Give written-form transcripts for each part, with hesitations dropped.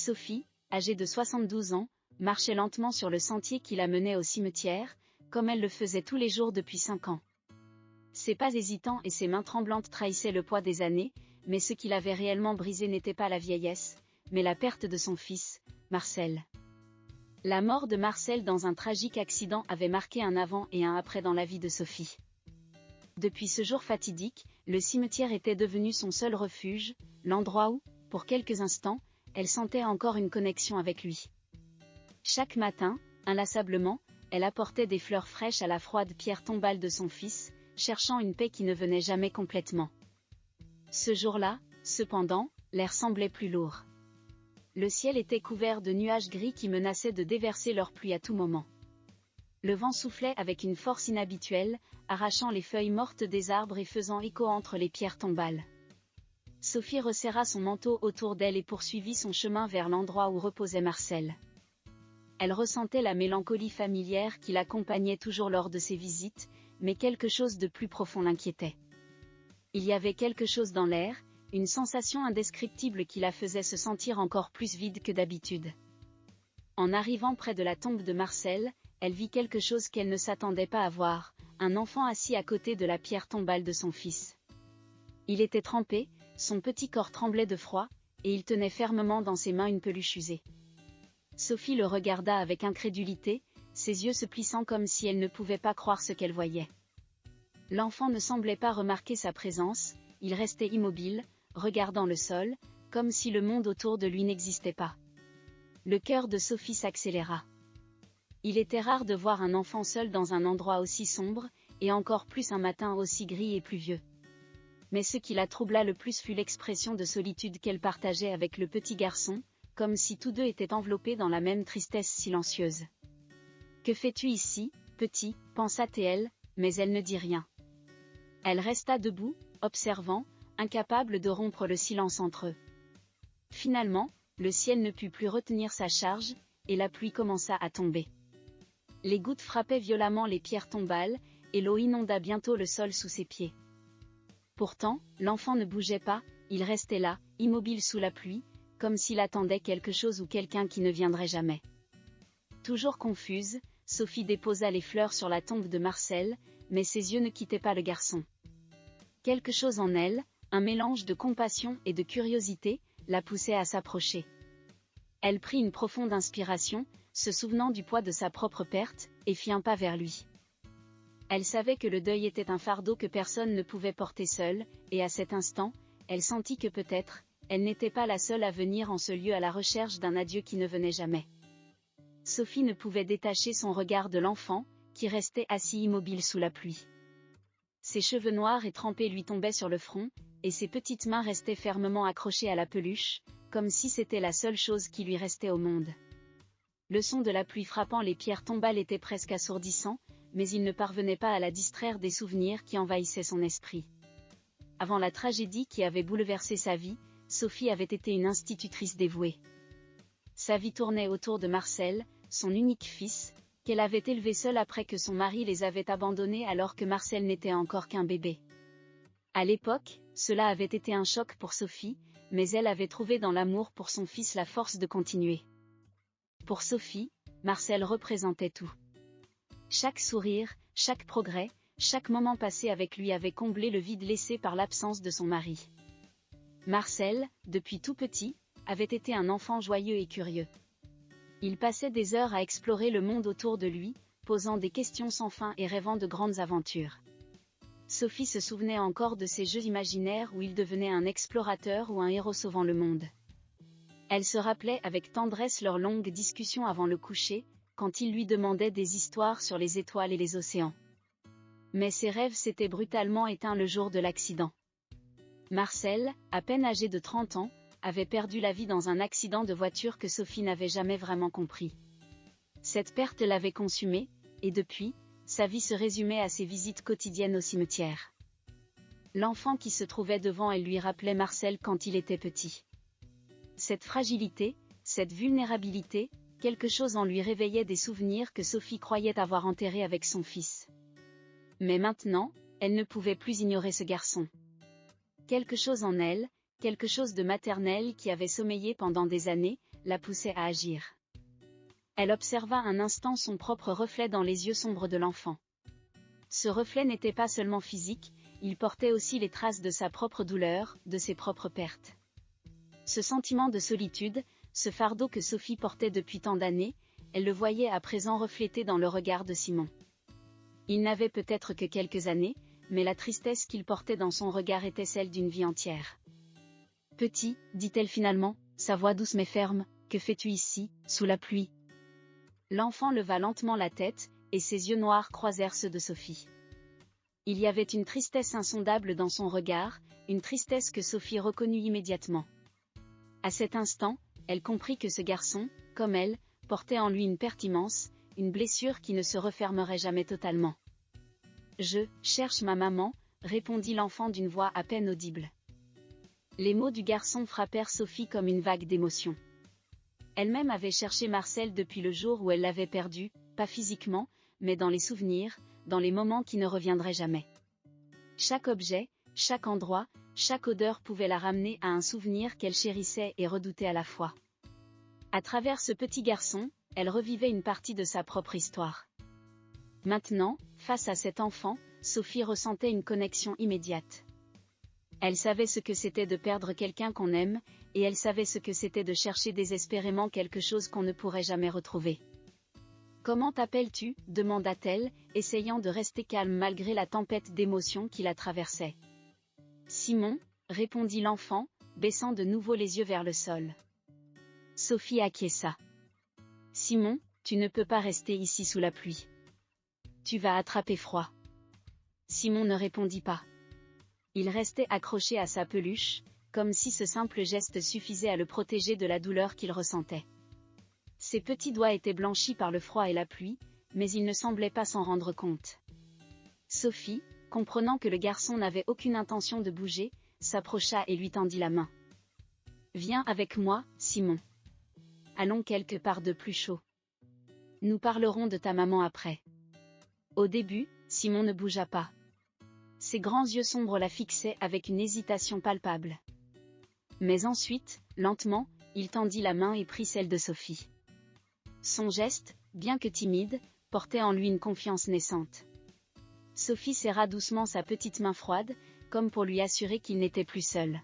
Sophie, âgée de 72 ans, marchait lentement sur le sentier qui la menait au cimetière, comme elle le faisait tous les jours depuis 5 ans. Ses pas hésitants et ses mains tremblantes trahissaient le poids des années, mais ce qui l'avait réellement brisé n'était pas la vieillesse, mais la perte de son fils, Marcel. La mort de Marcel dans un tragique accident avait marqué un avant et un après dans la vie de Sophie. Depuis ce jour fatidique, le cimetière était devenu son seul refuge, l'endroit où, pour quelques instants, elle sentait encore une connexion avec lui. Chaque matin, inlassablement, elle apportait des fleurs fraîches à la froide pierre tombale de son fils, cherchant une paix qui ne venait jamais complètement. Ce jour-là, cependant, l'air semblait plus lourd. Le ciel était couvert de nuages gris qui menaçaient de déverser leur pluie à tout moment. Le vent soufflait avec une force inhabituelle, arrachant les feuilles mortes des arbres et faisant écho entre les pierres tombales. Sophie resserra son manteau autour d'elle et poursuivit son chemin vers l'endroit où reposait Marcel. Elle ressentait la mélancolie familière qui l'accompagnait toujours lors de ses visites, mais quelque chose de plus profond l'inquiétait. Il y avait quelque chose dans l'air, une sensation indescriptible qui la faisait se sentir encore plus vide que d'habitude. En arrivant près de la tombe de Marcel, elle vit quelque chose qu'elle ne s'attendait pas à voir, un enfant assis à côté de la pierre tombale de son fils. Il était trempé, son petit corps tremblait de froid, et il tenait fermement dans ses mains une peluche usée. Sophie le regarda avec incrédulité, ses yeux se plissant comme si elle ne pouvait pas croire ce qu'elle voyait. L'enfant ne semblait pas remarquer sa présence, il restait immobile, regardant le sol, comme si le monde autour de lui n'existait pas. Le cœur de Sophie s'accéléra. Il était rare de voir un enfant seul dans un endroit aussi sombre, et encore plus un matin aussi gris et pluvieux. Mais ce qui la troubla le plus fut l'expression de solitude qu'elle partageait avec le petit garçon, comme si tous deux étaient enveloppés dans la même tristesse silencieuse. « Que fais-tu ici, petit » pensa-t-elle, mais elle ne dit rien. Elle resta debout, observant, incapable de rompre le silence entre eux. Finalement, le ciel ne put plus retenir sa charge, et la pluie commença à tomber. Les gouttes frappaient violemment les pierres tombales, et l'eau inonda bientôt le sol sous ses pieds. Pourtant, l'enfant ne bougeait pas, il restait là, immobile sous la pluie, comme s'il attendait quelque chose ou quelqu'un qui ne viendrait jamais. Toujours confuse, Sophie déposa les fleurs sur la tombe de Marcel, mais ses yeux ne quittaient pas le garçon. Quelque chose en elle, un mélange de compassion et de curiosité, la poussait à s'approcher. Elle prit une profonde inspiration, se souvenant du poids de sa propre perte, et fit un pas vers lui. Elle savait que le deuil était un fardeau que personne ne pouvait porter seul, et à cet instant, elle sentit que peut-être, elle n'était pas la seule à venir en ce lieu à la recherche d'un adieu qui ne venait jamais. Sophie ne pouvait détacher son regard de l'enfant, qui restait assis immobile sous la pluie. Ses cheveux noirs et trempés lui tombaient sur le front, et ses petites mains restaient fermement accrochées à la peluche, comme si c'était la seule chose qui lui restait au monde. Le son de la pluie frappant les pierres tombales était presque assourdissant, mais il ne parvenait pas à la distraire des souvenirs qui envahissaient son esprit. Avant la tragédie qui avait bouleversé sa vie, Sophie avait été une institutrice dévouée. Sa vie tournait autour de Marcel, son unique fils, qu'elle avait élevé seule après que son mari les avait abandonnés alors que Marcel n'était encore qu'un bébé. À l'époque, cela avait été un choc pour Sophie, mais elle avait trouvé dans l'amour pour son fils la force de continuer. Pour Sophie, Marcel représentait tout. Chaque sourire, chaque progrès, chaque moment passé avec lui avait comblé le vide laissé par l'absence de son mari. Marcel, depuis tout petit, avait été un enfant joyeux et curieux. Il passait des heures à explorer le monde autour de lui, posant des questions sans fin et rêvant de grandes aventures. Sophie se souvenait encore de ces jeux imaginaires où il devenait un explorateur ou un héros sauvant le monde. Elle se rappelait avec tendresse leurs longues discussions avant le coucher, quand il lui demandait des histoires sur les étoiles et les océans. Mais ses rêves s'étaient brutalement éteints le jour de l'accident. Marcel, à peine âgé de 30 ans, avait perdu la vie dans un accident de voiture que Sophie n'avait jamais vraiment compris. Cette perte l'avait consumée, et depuis, sa vie se résumait à ses visites quotidiennes au cimetière. L'enfant qui se trouvait devant elle lui rappelait Marcel quand il était petit. Cette fragilité, cette vulnérabilité, quelque chose en lui réveillait des souvenirs que Sophie croyait avoir enterrés avec son fils. Mais maintenant, elle ne pouvait plus ignorer ce garçon. Quelque chose en elle, quelque chose de maternel qui avait sommeillé pendant des années, la poussait à agir. Elle observa un instant son propre reflet dans les yeux sombres de l'enfant. Ce reflet n'était pas seulement physique, il portait aussi les traces de sa propre douleur, de ses propres pertes. Ce sentiment de solitude, ce fardeau que Sophie portait depuis tant d'années, elle le voyait à présent reflété dans le regard de Simon. Il n'avait peut-être que quelques années, mais la tristesse qu'il portait dans son regard était celle d'une vie entière. « Petit, dit-elle finalement, sa voix douce mais ferme, que fais-tu ici, sous la pluie ?» L'enfant leva lentement la tête, et ses yeux noirs croisèrent ceux de Sophie. Il y avait une tristesse insondable dans son regard, une tristesse que Sophie reconnut immédiatement. À cet instant, elle comprit que ce garçon, comme elle, portait en lui une perte immense, une blessure qui ne se refermerait jamais totalement. « Je cherche ma maman », répondit l'enfant d'une voix à peine audible. Les mots du garçon frappèrent Sophie comme une vague d'émotion. Elle-même avait cherché Marcel depuis le jour où elle l'avait perdu, pas physiquement, mais dans les souvenirs, dans les moments qui ne reviendraient jamais. Chaque objet, chaque endroit, chaque odeur pouvait la ramener à un souvenir qu'elle chérissait et redoutait à la fois. À travers ce petit garçon, elle revivait une partie de sa propre histoire. Maintenant, face à cet enfant, Sophie ressentait une connexion immédiate. Elle savait ce que c'était de perdre quelqu'un qu'on aime, et elle savait ce que c'était de chercher désespérément quelque chose qu'on ne pourrait jamais retrouver. « Comment t'appelles-tu » demanda-t-elle, essayant de rester calme malgré la tempête d'émotions qui la traversait. « Simon » répondit l'enfant, baissant de nouveau les yeux vers le sol. Sophie acquiesça. « Simon, tu ne peux pas rester ici sous la pluie. Tu vas attraper froid. » Simon ne répondit pas. Il restait accroché à sa peluche, comme si ce simple geste suffisait à le protéger de la douleur qu'il ressentait. Ses petits doigts étaient blanchis par le froid et la pluie, mais il ne semblait pas s'en rendre compte. Sophie, comprenant que le garçon n'avait aucune intention de bouger, s'approcha et lui tendit la main. « Viens avec moi, Simon. Allons quelque part de plus chaud. Nous parlerons de ta maman après. » Au début, Simon ne bougea pas. Ses grands yeux sombres la fixaient avec une hésitation palpable. Mais ensuite, lentement, il tendit la main et prit celle de Sophie. Son geste, bien que timide, portait en lui une confiance naissante. Sophie serra doucement sa petite main froide, comme pour lui assurer qu'il n'était plus seul.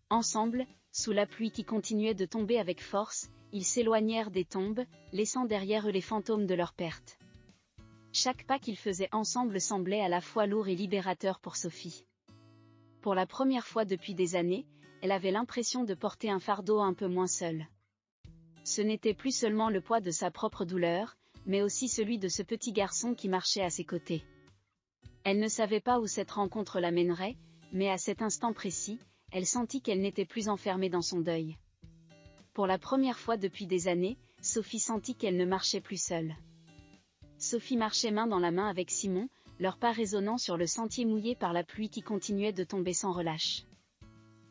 Ensemble, sous la pluie qui continuait de tomber avec force, ils s'éloignèrent des tombes, laissant derrière eux les fantômes de leur perte. Chaque pas qu'ils faisaient ensemble semblait à la fois lourd et libérateur pour Sophie. Pour la première fois depuis des années, elle avait l'impression de porter un fardeau un peu moins seul. Ce n'était plus seulement le poids de sa propre douleur, mais aussi celui de ce petit garçon qui marchait à ses côtés. Elle ne savait pas où cette rencontre l'amènerait, mais à cet instant précis, elle sentit qu'elle n'était plus enfermée dans son deuil. Pour la première fois depuis des années, Sophie sentit qu'elle ne marchait plus seule. Sophie marchait main dans la main avec Simon, leurs pas résonnant sur le sentier mouillé par la pluie qui continuait de tomber sans relâche.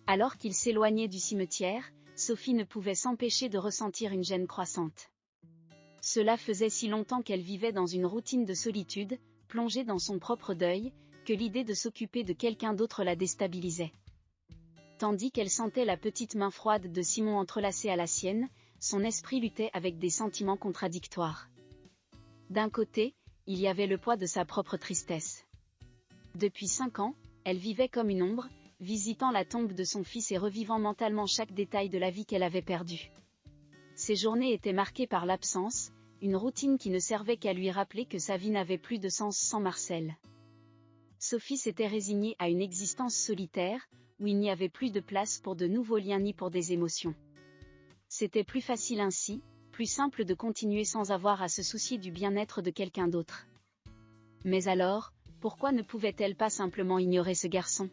Alors qu'ils s'éloignaient du cimetière, Sophie ne pouvait s'empêcher de ressentir une gêne croissante. Cela faisait si longtemps qu'elle vivait dans une routine de solitude, plongée dans son propre deuil, que l'idée de s'occuper de quelqu'un d'autre la déstabilisait. Tandis qu'elle sentait la petite main froide de Simon entrelacée à la sienne, son esprit luttait avec des sentiments contradictoires. D'un côté, il y avait le poids de sa propre tristesse. Depuis 5 ans, elle vivait comme une ombre, visitant la tombe de son fils et revivant mentalement chaque détail de la vie qu'elle avait perdue. Ses journées étaient marquées par l'absence, une routine qui ne servait qu'à lui rappeler que sa vie n'avait plus de sens sans Marcel. Sophie s'était résignée à une existence solitaire, où il n'y avait plus de place pour de nouveaux liens ni pour des émotions. C'était plus facile ainsi, plus simple de continuer sans avoir à se soucier du bien-être de quelqu'un d'autre. Mais alors, pourquoi ne pouvait-elle pas simplement ignorer ce garçon ?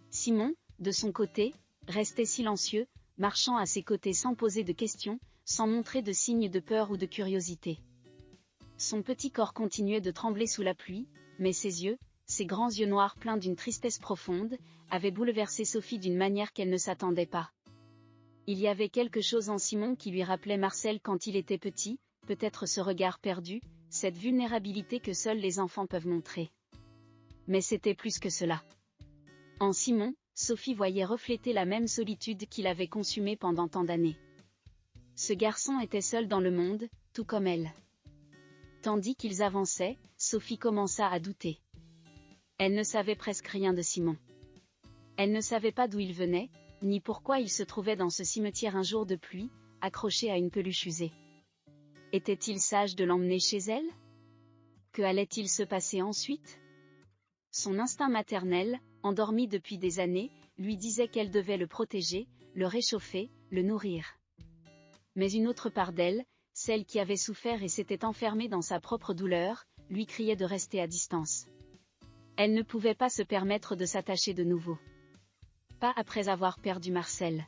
Simon, de son côté, restait silencieux, marchant à ses côtés sans poser de questions, sans montrer de signes de peur ou de curiosité. Son petit corps continuait de trembler sous la pluie, mais ses yeux, ses grands yeux noirs pleins d'une tristesse profonde, avaient bouleversé Sophie d'une manière qu'elle ne s'attendait pas. Il y avait quelque chose en Simon qui lui rappelait Marcel quand il était petit, peut-être ce regard perdu, cette vulnérabilité que seuls les enfants peuvent montrer. Mais c'était plus que cela. En Simon, Sophie voyait refléter la même solitude qu'il avait consumée pendant tant d'années. Ce garçon était seul dans le monde, tout comme elle. Tandis qu'ils avançaient, Sophie commença à douter. Elle ne savait presque rien de Simon. Elle ne savait pas d'où il venait, ni pourquoi il se trouvait dans ce cimetière un jour de pluie, accroché à une peluche usée. Était-il sage de l'emmener chez elle? Que allait-il se passer ensuite? Son instinct maternel, endormi depuis des années, lui disait qu'elle devait le protéger, le réchauffer, le nourrir. Mais une autre part d'elle, celle qui avait souffert et s'était enfermée dans sa propre douleur, lui criait de rester à distance. Elle ne pouvait pas se permettre de s'attacher de nouveau. Pas après avoir perdu Marcel.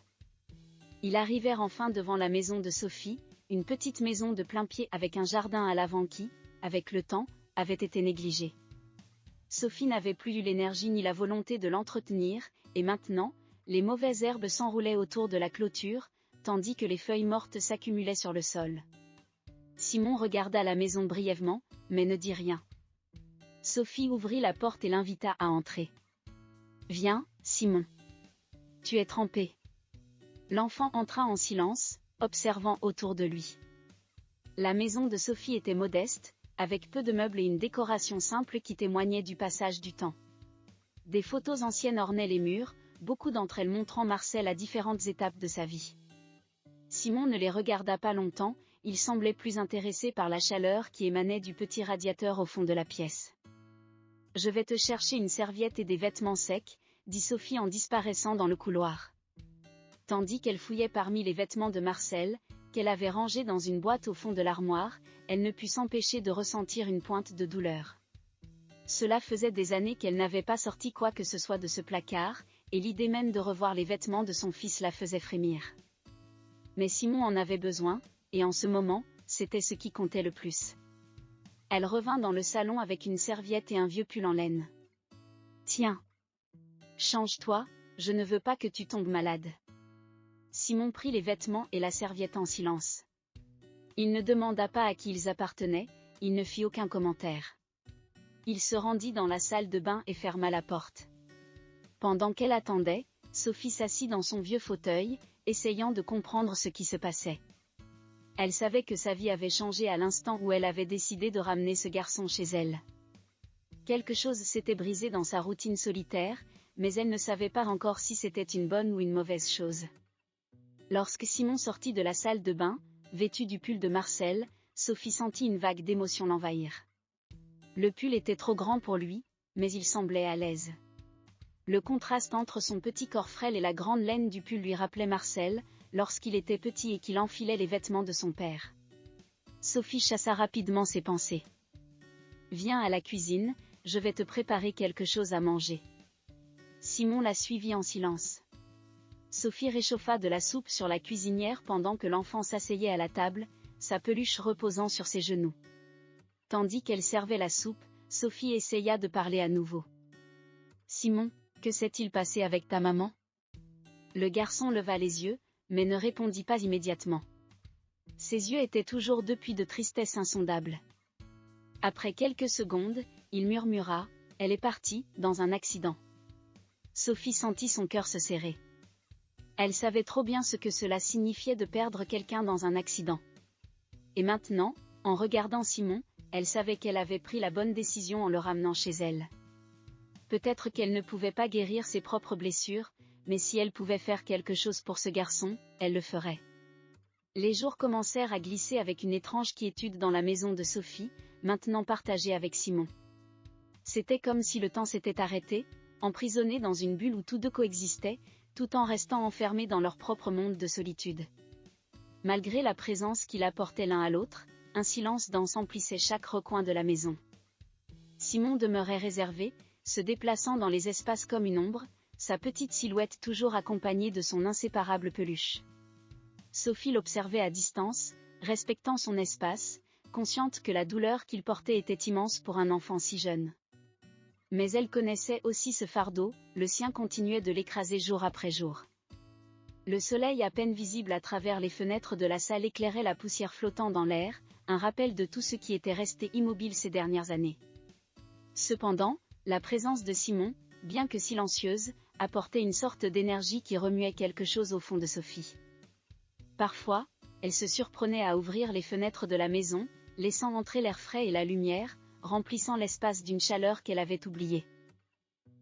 Ils arrivèrent enfin devant la maison de Sophie, une petite maison de plain-pied avec un jardin à l'avant qui, avec le temps, avait été négligé. Sophie n'avait plus eu l'énergie ni la volonté de l'entretenir, et maintenant, les mauvaises herbes s'enroulaient autour de la clôture, tandis que les feuilles mortes s'accumulaient sur le sol. Simon regarda la maison brièvement, mais ne dit rien. Sophie ouvrit la porte et l'invita à entrer. « Viens, Simon. Tu es trempé. » L'enfant entra en silence, observant autour de lui. La maison de Sophie était modeste, avec peu de meubles et une décoration simple qui témoignait du passage du temps. Des photos anciennes ornaient les murs, beaucoup d'entre elles montrant Marcel à différentes étapes de sa vie. Simon ne les regarda pas longtemps, il semblait plus intéressé par la chaleur qui émanait du petit radiateur au fond de la pièce. « Je vais te chercher une serviette et des vêtements secs, » dit Sophie en disparaissant dans le couloir. Tandis qu'elle fouillait parmi les vêtements de Marcel, qu'elle avait rangés dans une boîte au fond de l'armoire, elle ne put s'empêcher de ressentir une pointe de douleur. Cela faisait des années qu'elle n'avait pas sorti quoi que ce soit de ce placard, et l'idée même de revoir les vêtements de son fils la faisait frémir. Mais Simon en avait besoin, et en ce moment, c'était ce qui comptait le plus. Elle revint dans le salon avec une serviette et un vieux pull en laine. « Tiens. Change-toi, je ne veux pas que tu tombes malade. » Simon prit les vêtements et la serviette en silence. Il ne demanda pas à qui ils appartenaient, il ne fit aucun commentaire. Il se rendit dans la salle de bain et ferma la porte. Pendant qu'elle attendait, Sophie s'assit dans son vieux fauteuil, essayant de comprendre ce qui se passait. Elle savait que sa vie avait changé à l'instant où elle avait décidé de ramener ce garçon chez elle. Quelque chose s'était brisé dans sa routine solitaire, mais elle ne savait pas encore si c'était une bonne ou une mauvaise chose. Lorsque Simon sortit de la salle de bain, vêtu du pull de Marcel, Sophie sentit une vague d'émotion l'envahir. Le pull était trop grand pour lui, mais il semblait à l'aise. Le contraste entre son petit corps frêle et la grande laine du pull lui rappelait Marcel, lorsqu'il était petit et qu'il enfilait les vêtements de son père. Sophie chassa rapidement ses pensées. « Viens à la cuisine, je vais te préparer quelque chose à manger. » Simon la suivit en silence. Sophie réchauffa de la soupe sur la cuisinière pendant que l'enfant s'asseyait à la table, sa peluche reposant sur ses genoux. Tandis qu'elle servait la soupe, Sophie essaya de parler à nouveau. « Simon, que s'est-il passé avec ta maman ?» Le garçon leva les yeux, mais ne répondit pas immédiatement. Ses yeux étaient toujours depuis de tristesse insondable. Après quelques secondes, il murmura « Elle est partie, dans un accident. » Sophie sentit son cœur se serrer. Elle savait trop bien ce que cela signifiait de perdre quelqu'un dans un accident. Et maintenant, en regardant Simon, elle savait qu'elle avait pris la bonne décision en le ramenant chez elle. Peut-être qu'elle ne pouvait pas guérir ses propres blessures, mais si elle pouvait faire quelque chose pour ce garçon, elle le ferait. Les jours commencèrent à glisser avec une étrange quiétude dans la maison de Sophie, maintenant partagée avec Simon. C'était comme si le temps s'était arrêté, emprisonnés dans une bulle où tous deux coexistaient, tout en restant enfermés dans leur propre monde de solitude. Malgré la présence qu'ils apportaient l'un à l'autre, un silence dense emplissait chaque recoin de la maison. Simon demeurait réservé, se déplaçant dans les espaces comme une ombre, sa petite silhouette toujours accompagnée de son inséparable peluche. Sophie l'observait à distance, respectant son espace, consciente que la douleur qu'il portait était immense pour un enfant si jeune. Mais elle connaissait aussi ce fardeau, le sien continuait de l'écraser jour après jour. Le soleil à peine visible à travers les fenêtres de la salle éclairait la poussière flottant dans l'air, un rappel de tout ce qui était resté immobile ces dernières années. Cependant, la présence de Simon, bien que silencieuse, apportait une sorte d'énergie qui remuait quelque chose au fond de Sophie. Parfois, elle se surprenait à ouvrir les fenêtres de la maison, laissant entrer l'air frais et la lumière, remplissant l'espace d'une chaleur qu'elle avait oubliée.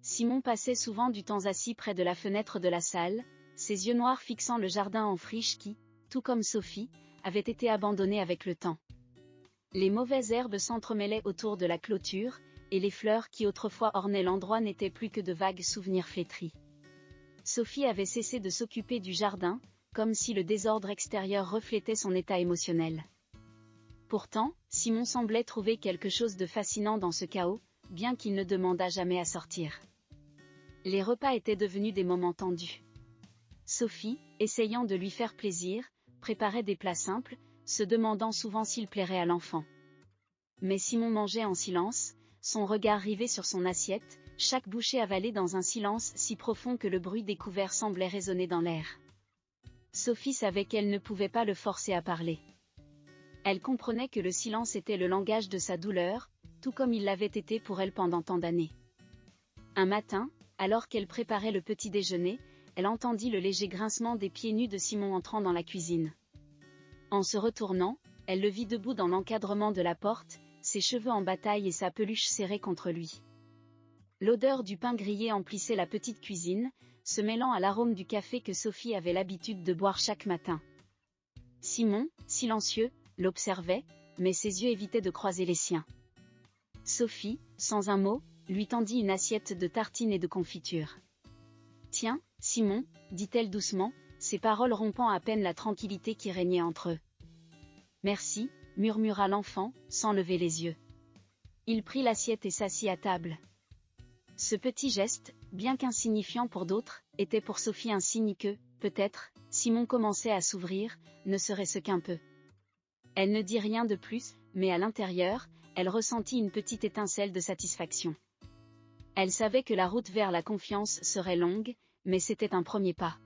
Simon passait souvent du temps assis près de la fenêtre de la salle, ses yeux noirs fixant le jardin en friche qui, tout comme Sophie, avait été abandonné avec le temps. Les mauvaises herbes s'entremêlaient autour de la clôture, et les fleurs qui autrefois ornaient l'endroit n'étaient plus que de vagues souvenirs flétris. Sophie avait cessé de s'occuper du jardin, comme si le désordre extérieur reflétait son état émotionnel. Pourtant, Simon semblait trouver quelque chose de fascinant dans ce chaos, bien qu'il ne demandât jamais à sortir. Les repas étaient devenus des moments tendus. Sophie, essayant de lui faire plaisir, préparait des plats simples, se demandant souvent s'il plairait à l'enfant. Mais Simon mangeait en silence, son regard rivé sur son assiette, chaque bouchée avalée dans un silence si profond que le bruit des couverts semblait résonner dans l'air. Sophie savait qu'elle ne pouvait pas le forcer à parler. Elle comprenait que le silence était le langage de sa douleur, tout comme il l'avait été pour elle pendant tant d'années. Un matin, alors qu'elle préparait le petit déjeuner, elle entendit le léger grincement des pieds nus de Simon entrant dans la cuisine. En se retournant, elle le vit debout dans l'encadrement de la porte, ses cheveux en bataille et sa peluche serrée contre lui. L'odeur du pain grillé emplissait la petite cuisine, se mêlant à l'arôme du café que Sophie avait l'habitude de boire chaque matin. Simon, silencieux, l'observait, mais ses yeux évitaient de croiser les siens. Sophie, sans un mot, lui tendit une assiette de tartines et de confiture. « Tiens, Simon, dit-elle doucement, ses paroles rompant à peine la tranquillité qui régnait entre eux. « Merci, murmura l'enfant, sans lever les yeux. Il prit l'assiette et s'assit à table. Ce petit geste, bien qu'insignifiant pour d'autres, était pour Sophie un signe que, peut-être, Simon commençait à s'ouvrir, ne serait-ce qu'un peu. Elle ne dit rien de plus, mais à l'intérieur, elle ressentit une petite étincelle de satisfaction. Elle savait que la route vers la confiance serait longue, mais c'était un premier pas.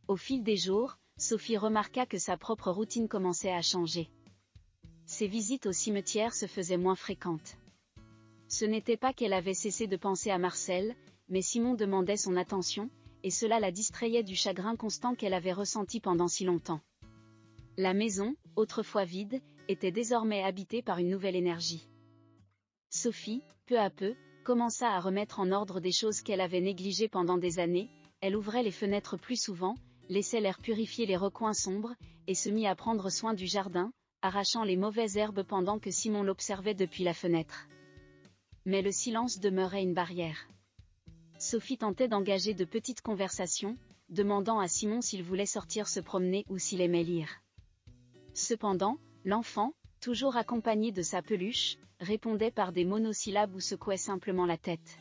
Au fil des jours, Sophie remarqua que sa propre routine commençait à changer. Ses visites au cimetière se faisaient moins fréquentes. Ce n'était pas qu'elle avait cessé de penser à Marcel, mais Simon demandait son attention, et cela la distrayait du chagrin constant qu'elle avait ressenti pendant si longtemps. La maison, autrefois vide, était désormais habitée par une nouvelle énergie. Sophie, peu à peu, commença à remettre en ordre des choses qu'elle avait négligées pendant des années, elle ouvrait les fenêtres plus souvent, laissait l'air purifier les recoins sombres, et se mit à prendre soin du jardin, arrachant les mauvaises herbes pendant que Simon l'observait depuis la fenêtre. Mais le silence demeurait une barrière. Sophie tentait d'engager de petites conversations, demandant à Simon s'il voulait sortir se promener ou s'il aimait lire. Cependant, l'enfant, toujours accompagné de sa peluche, répondait par des monosyllabes ou secouait simplement la tête.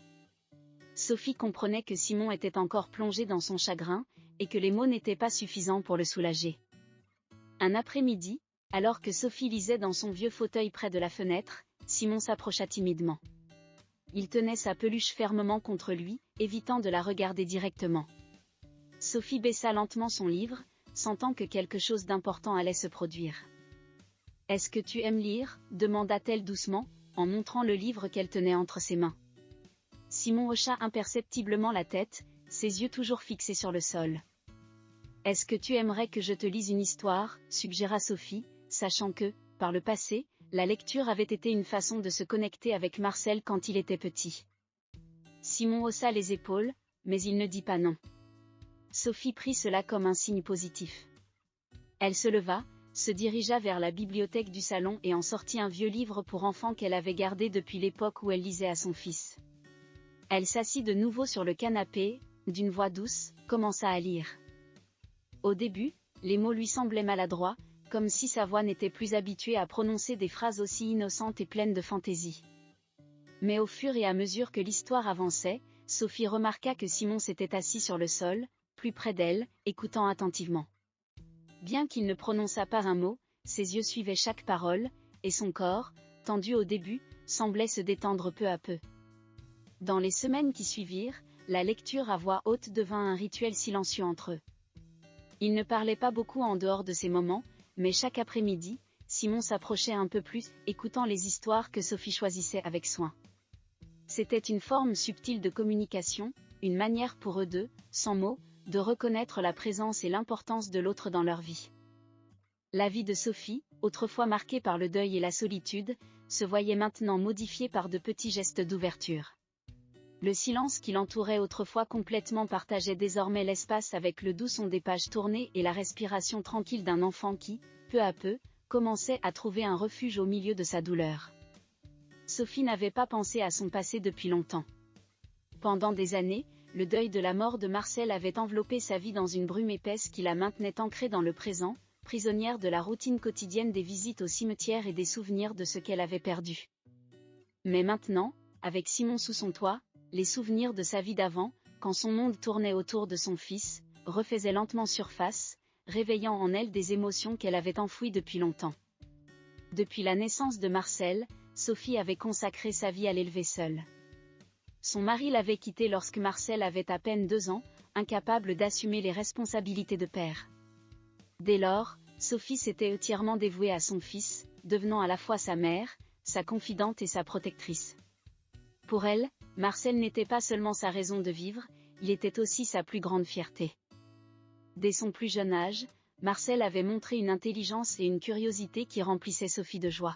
Sophie comprenait que Simon était encore plongé dans son chagrin, et que les mots n'étaient pas suffisants pour le soulager. Un après-midi, alors que Sophie lisait dans son vieux fauteuil près de la fenêtre, Simon s'approcha timidement. Il tenait sa peluche fermement contre lui, évitant de la regarder directement. Sophie baissa lentement son livre, sentant que quelque chose d'important allait se produire. « Est-ce que tu aimes lire ?» demanda-t-elle doucement, en montrant le livre qu'elle tenait entre ses mains. Simon hocha imperceptiblement la tête, ses yeux toujours fixés sur le sol. « Est-ce que tu aimerais que je te lise une histoire ?» suggéra Sophie, sachant que, par le passé, la lecture avait été une façon de se connecter avec Marcel quand il était petit. Simon haussa les épaules, mais il ne dit pas non. Sophie prit cela comme un signe positif. Elle se leva, se dirigea vers la bibliothèque du salon et en sortit un vieux livre pour enfants qu'elle avait gardé depuis l'époque où elle lisait à son fils. Elle s'assit de nouveau sur le canapé, d'une voix douce, commença à lire. Au début, les mots lui semblaient maladroits, comme si sa voix n'était plus habituée à prononcer des phrases aussi innocentes et pleines de fantaisie. Mais au fur et à mesure que l'histoire avançait, Sophie remarqua que Simon s'était assis sur le sol, plus près d'elle, écoutant attentivement. Bien qu'il ne prononçât pas un mot, ses yeux suivaient chaque parole, et son corps, tendu au début, semblait se détendre peu à peu. Dans les semaines qui suivirent, la lecture à voix haute devint un rituel silencieux entre eux. Ils ne parlaient pas beaucoup en dehors de ces moments, mais chaque après-midi, Simon s'approchait un peu plus, écoutant les histoires que Sophie choisissait avec soin. C'était une forme subtile de communication, une manière pour eux deux, sans mots, de reconnaître la présence et l'importance de l'autre dans leur vie. La vie de Sophie, autrefois marquée par le deuil et la solitude, se voyait maintenant modifiée par de petits gestes d'ouverture. Le silence qui l'entourait autrefois complètement partageait désormais l'espace avec le doux son des pages tournées et la respiration tranquille d'un enfant qui, peu à peu, commençait à trouver un refuge au milieu de sa douleur. Sophie n'avait pas pensé à son passé depuis longtemps. Pendant des années, le deuil de la mort de Marcel avait enveloppé sa vie dans une brume épaisse qui la maintenait ancrée dans le présent, prisonnière de la routine quotidienne des visites au cimetière et des souvenirs de ce qu'elle avait perdu. Mais maintenant, avec Simon sous son toit, les souvenirs de sa vie d'avant, quand son monde tournait autour de son fils, refaisaient lentement surface, réveillant en elle des émotions qu'elle avait enfouies depuis longtemps. Depuis la naissance de Marcel, Sophie avait consacré sa vie à l'élever seule. Son mari l'avait quittée lorsque Marcel avait à peine 2 ans, incapable d'assumer les responsabilités de père. Dès lors, Sophie s'était entièrement dévouée à son fils, devenant à la fois sa mère, sa confidente et sa protectrice. Pour elle, Marcel n'était pas seulement sa raison de vivre, il était aussi sa plus grande fierté. Dès son plus jeune âge, Marcel avait montré une intelligence et une curiosité qui remplissaient Sophie de joie.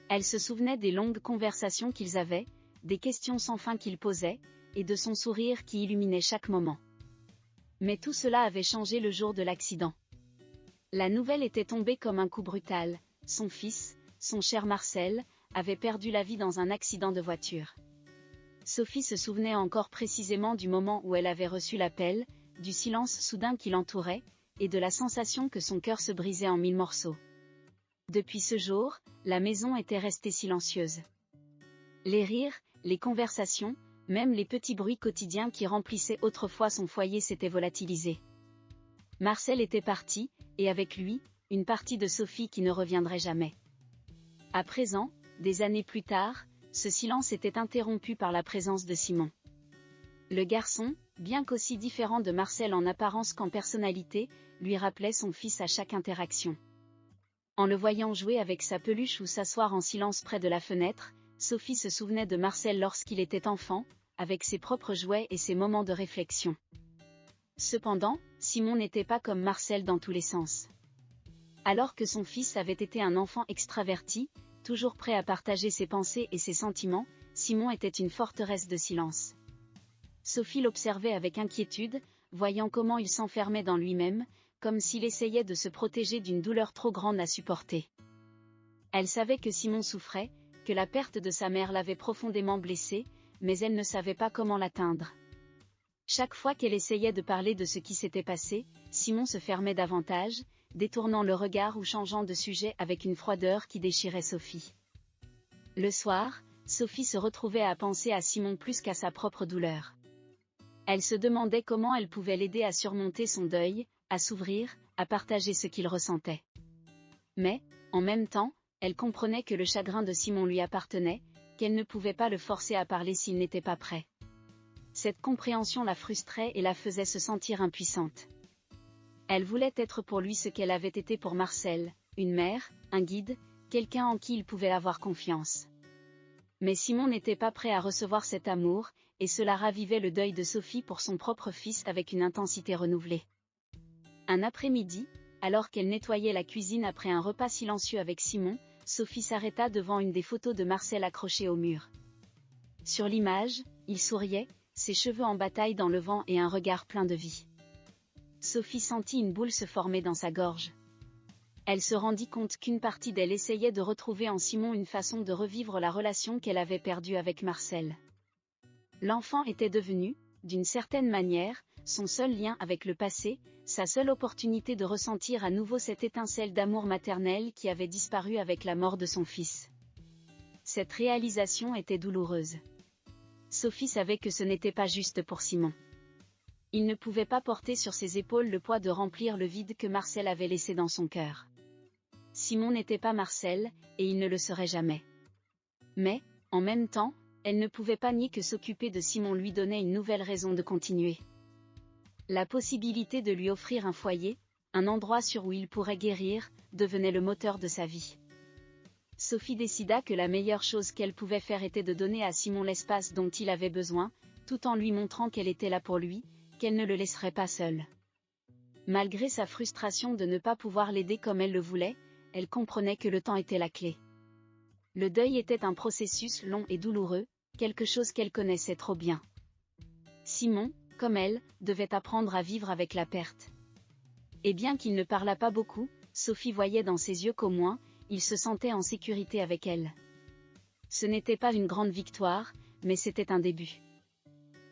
Elle se souvenait des longues conversations qu'ils avaient, des questions sans fin qu'il posait, et de son sourire qui illuminait chaque moment. Mais tout cela avait changé le jour de l'accident. La nouvelle était tombée comme un coup brutal, son fils, son cher Marcel, avait perdu la vie dans un accident de voiture. Sophie se souvenait encore précisément du moment où elle avait reçu l'appel, du silence soudain qui l'entourait, et de la sensation que son cœur se brisait en 1000 morceaux. Depuis ce jour, la maison était restée silencieuse. Les rires, les conversations, même les petits bruits quotidiens qui remplissaient autrefois son foyer s'étaient volatilisés. Marcel était parti, et avec lui, une partie de Sophie qui ne reviendrait jamais. À présent, des années plus tard, ce silence était interrompu par la présence de Simon. Le garçon, bien qu'aussi différent de Marcel en apparence qu'en personnalité, lui rappelait son fils à chaque interaction. En le voyant jouer avec sa peluche ou s'asseoir en silence près de la fenêtre, Sophie se souvenait de Marcel lorsqu'il était enfant, avec ses propres jouets et ses moments de réflexion. Cependant, Simon n'était pas comme Marcel dans tous les sens. Alors que son fils avait été un enfant extraverti, toujours prêt à partager ses pensées et ses sentiments, Simon était une forteresse de silence. Sophie l'observait avec inquiétude, voyant comment il s'enfermait dans lui-même, comme s'il essayait de se protéger d'une douleur trop grande à supporter. Elle savait que Simon souffrait, que la perte de sa mère l'avait profondément blessé, mais elle ne savait pas comment l'atteindre. Chaque fois qu'elle essayait de parler de ce qui s'était passé, Simon se fermait davantage, détournant le regard ou changeant de sujet avec une froideur qui déchirait Sophie. Le soir, Sophie se retrouvait à penser à Simon plus qu'à sa propre douleur. Elle se demandait comment elle pouvait l'aider à surmonter son deuil, à s'ouvrir, à partager ce qu'il ressentait. Mais, en même temps, elle comprenait que le chagrin de Simon lui appartenait, qu'elle ne pouvait pas le forcer à parler s'il n'était pas prêt. Cette compréhension la frustrait et la faisait se sentir impuissante. Elle voulait être pour lui ce qu'elle avait été pour Marcel, une mère, un guide, quelqu'un en qui il pouvait avoir confiance. Mais Simon n'était pas prêt à recevoir cet amour, et cela ravivait le deuil de Sophie pour son propre fils avec une intensité renouvelée. Un après-midi, alors qu'elle nettoyait la cuisine après un repas silencieux avec Simon, Sophie s'arrêta devant une des photos de Marcel accrochées au mur. Sur l'image, il souriait, ses cheveux en bataille dans le vent et un regard plein de vie. Sophie sentit une boule se former dans sa gorge. Elle se rendit compte qu'une partie d'elle essayait de retrouver en Simon une façon de revivre la relation qu'elle avait perdue avec Marcel. L'enfant était devenu, d'une certaine manière, son seul lien avec le passé, sa seule opportunité de ressentir à nouveau cette étincelle d'amour maternel qui avait disparu avec la mort de son fils. Cette réalisation était douloureuse. Sophie savait que ce n'était pas juste pour Simon. Il ne pouvait pas porter sur ses épaules le poids de remplir le vide que Marcel avait laissé dans son cœur. Simon n'était pas Marcel, et il ne le serait jamais. Mais, en même temps, elle ne pouvait pas nier que s'occuper de Simon lui donnait une nouvelle raison de continuer. La possibilité de lui offrir un foyer, un endroit sur où il pourrait guérir, devenait le moteur de sa vie. Sophie décida que la meilleure chose qu'elle pouvait faire était de donner à Simon l'espace dont il avait besoin, tout en lui montrant qu'elle était là pour lui, qu'elle ne le laisserait pas seul. Malgré sa frustration de ne pas pouvoir l'aider comme elle le voulait, elle comprenait que le temps était la clé. Le deuil était un processus long et douloureux, quelque chose qu'elle connaissait trop bien. Simon, comme elle, devait apprendre à vivre avec la perte. Et bien qu'il ne parlât pas beaucoup, Sophie voyait dans ses yeux qu'au moins, il se sentait en sécurité avec elle. Ce n'était pas une grande victoire, mais c'était un début.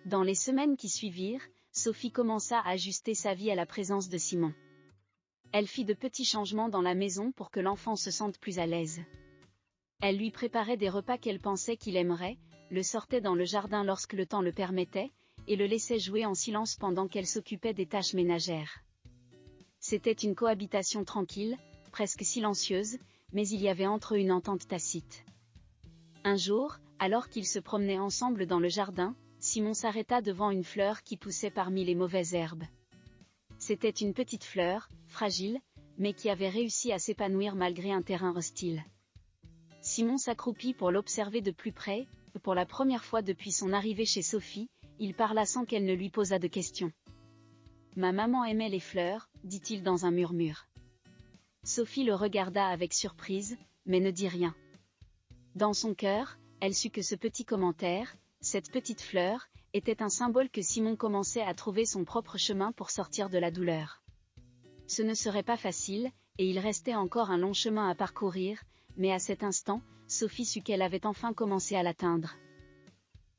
Dans les semaines qui suivirent, Sophie commença à ajuster sa vie à la présence de Simon. Elle fit de petits changements dans la maison pour que l'enfant se sente plus à l'aise. Elle lui préparait des repas qu'elle pensait qu'il aimerait, le sortait dans le jardin lorsque le temps le permettait, et le laissait jouer en silence pendant qu'elle s'occupait des tâches ménagères. C'était une cohabitation tranquille, presque silencieuse, mais il y avait entre eux une entente tacite. Un jour, alors qu'ils se promenaient ensemble dans le jardin, Simon s'arrêta devant une fleur qui poussait parmi les mauvaises herbes. C'était une petite fleur, fragile, mais qui avait réussi à s'épanouir malgré un terrain hostile. Simon s'accroupit pour l'observer de plus près. Pour la première fois depuis son arrivée chez Sophie, il parla sans qu'elle ne lui posât de questions. « Ma maman aimait les fleurs », dit-il dans un murmure. Sophie le regarda avec surprise, mais ne dit rien. Dans son cœur, elle sut que ce petit commentaire, cette petite fleur, était un symbole que Simon commençait à trouver son propre chemin pour sortir de la douleur. Ce ne serait pas facile, et il restait encore un long chemin à parcourir, mais à cet instant, Sophie sut qu'elle avait enfin commencé à l'atteindre.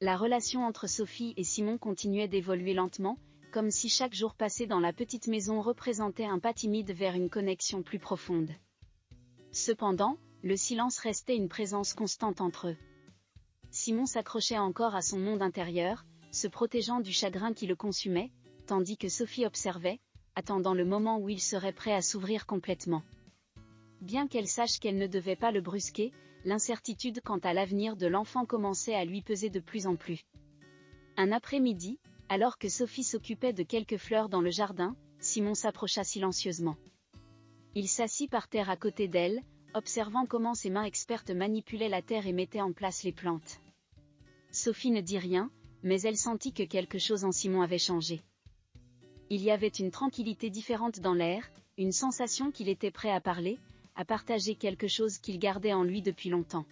La relation entre Sophie et Simon continuait d'évoluer lentement, comme si chaque jour passé dans la petite maison représentait un pas timide vers une connexion plus profonde. Cependant, le silence restait une présence constante entre eux. Simon s'accrochait encore à son monde intérieur, se protégeant du chagrin qui le consumait, tandis que Sophie observait, attendant le moment où il serait prêt à s'ouvrir complètement. Bien qu'elle sache qu'elle ne devait pas le brusquer, l'incertitude quant à l'avenir de l'enfant commençait à lui peser de plus en plus. Un après-midi, alors que Sophie s'occupait de quelques fleurs dans le jardin, Simon s'approcha silencieusement. Il s'assit par terre à côté d'elle, observant comment ses mains expertes manipulaient la terre et mettaient en place les plantes. Sophie ne dit rien, mais elle sentit que quelque chose en Simon avait changé. Il y avait une tranquillité différente dans l'air, une sensation qu'il était prêt à parler, à partager quelque chose qu'il gardait en lui depuis longtemps.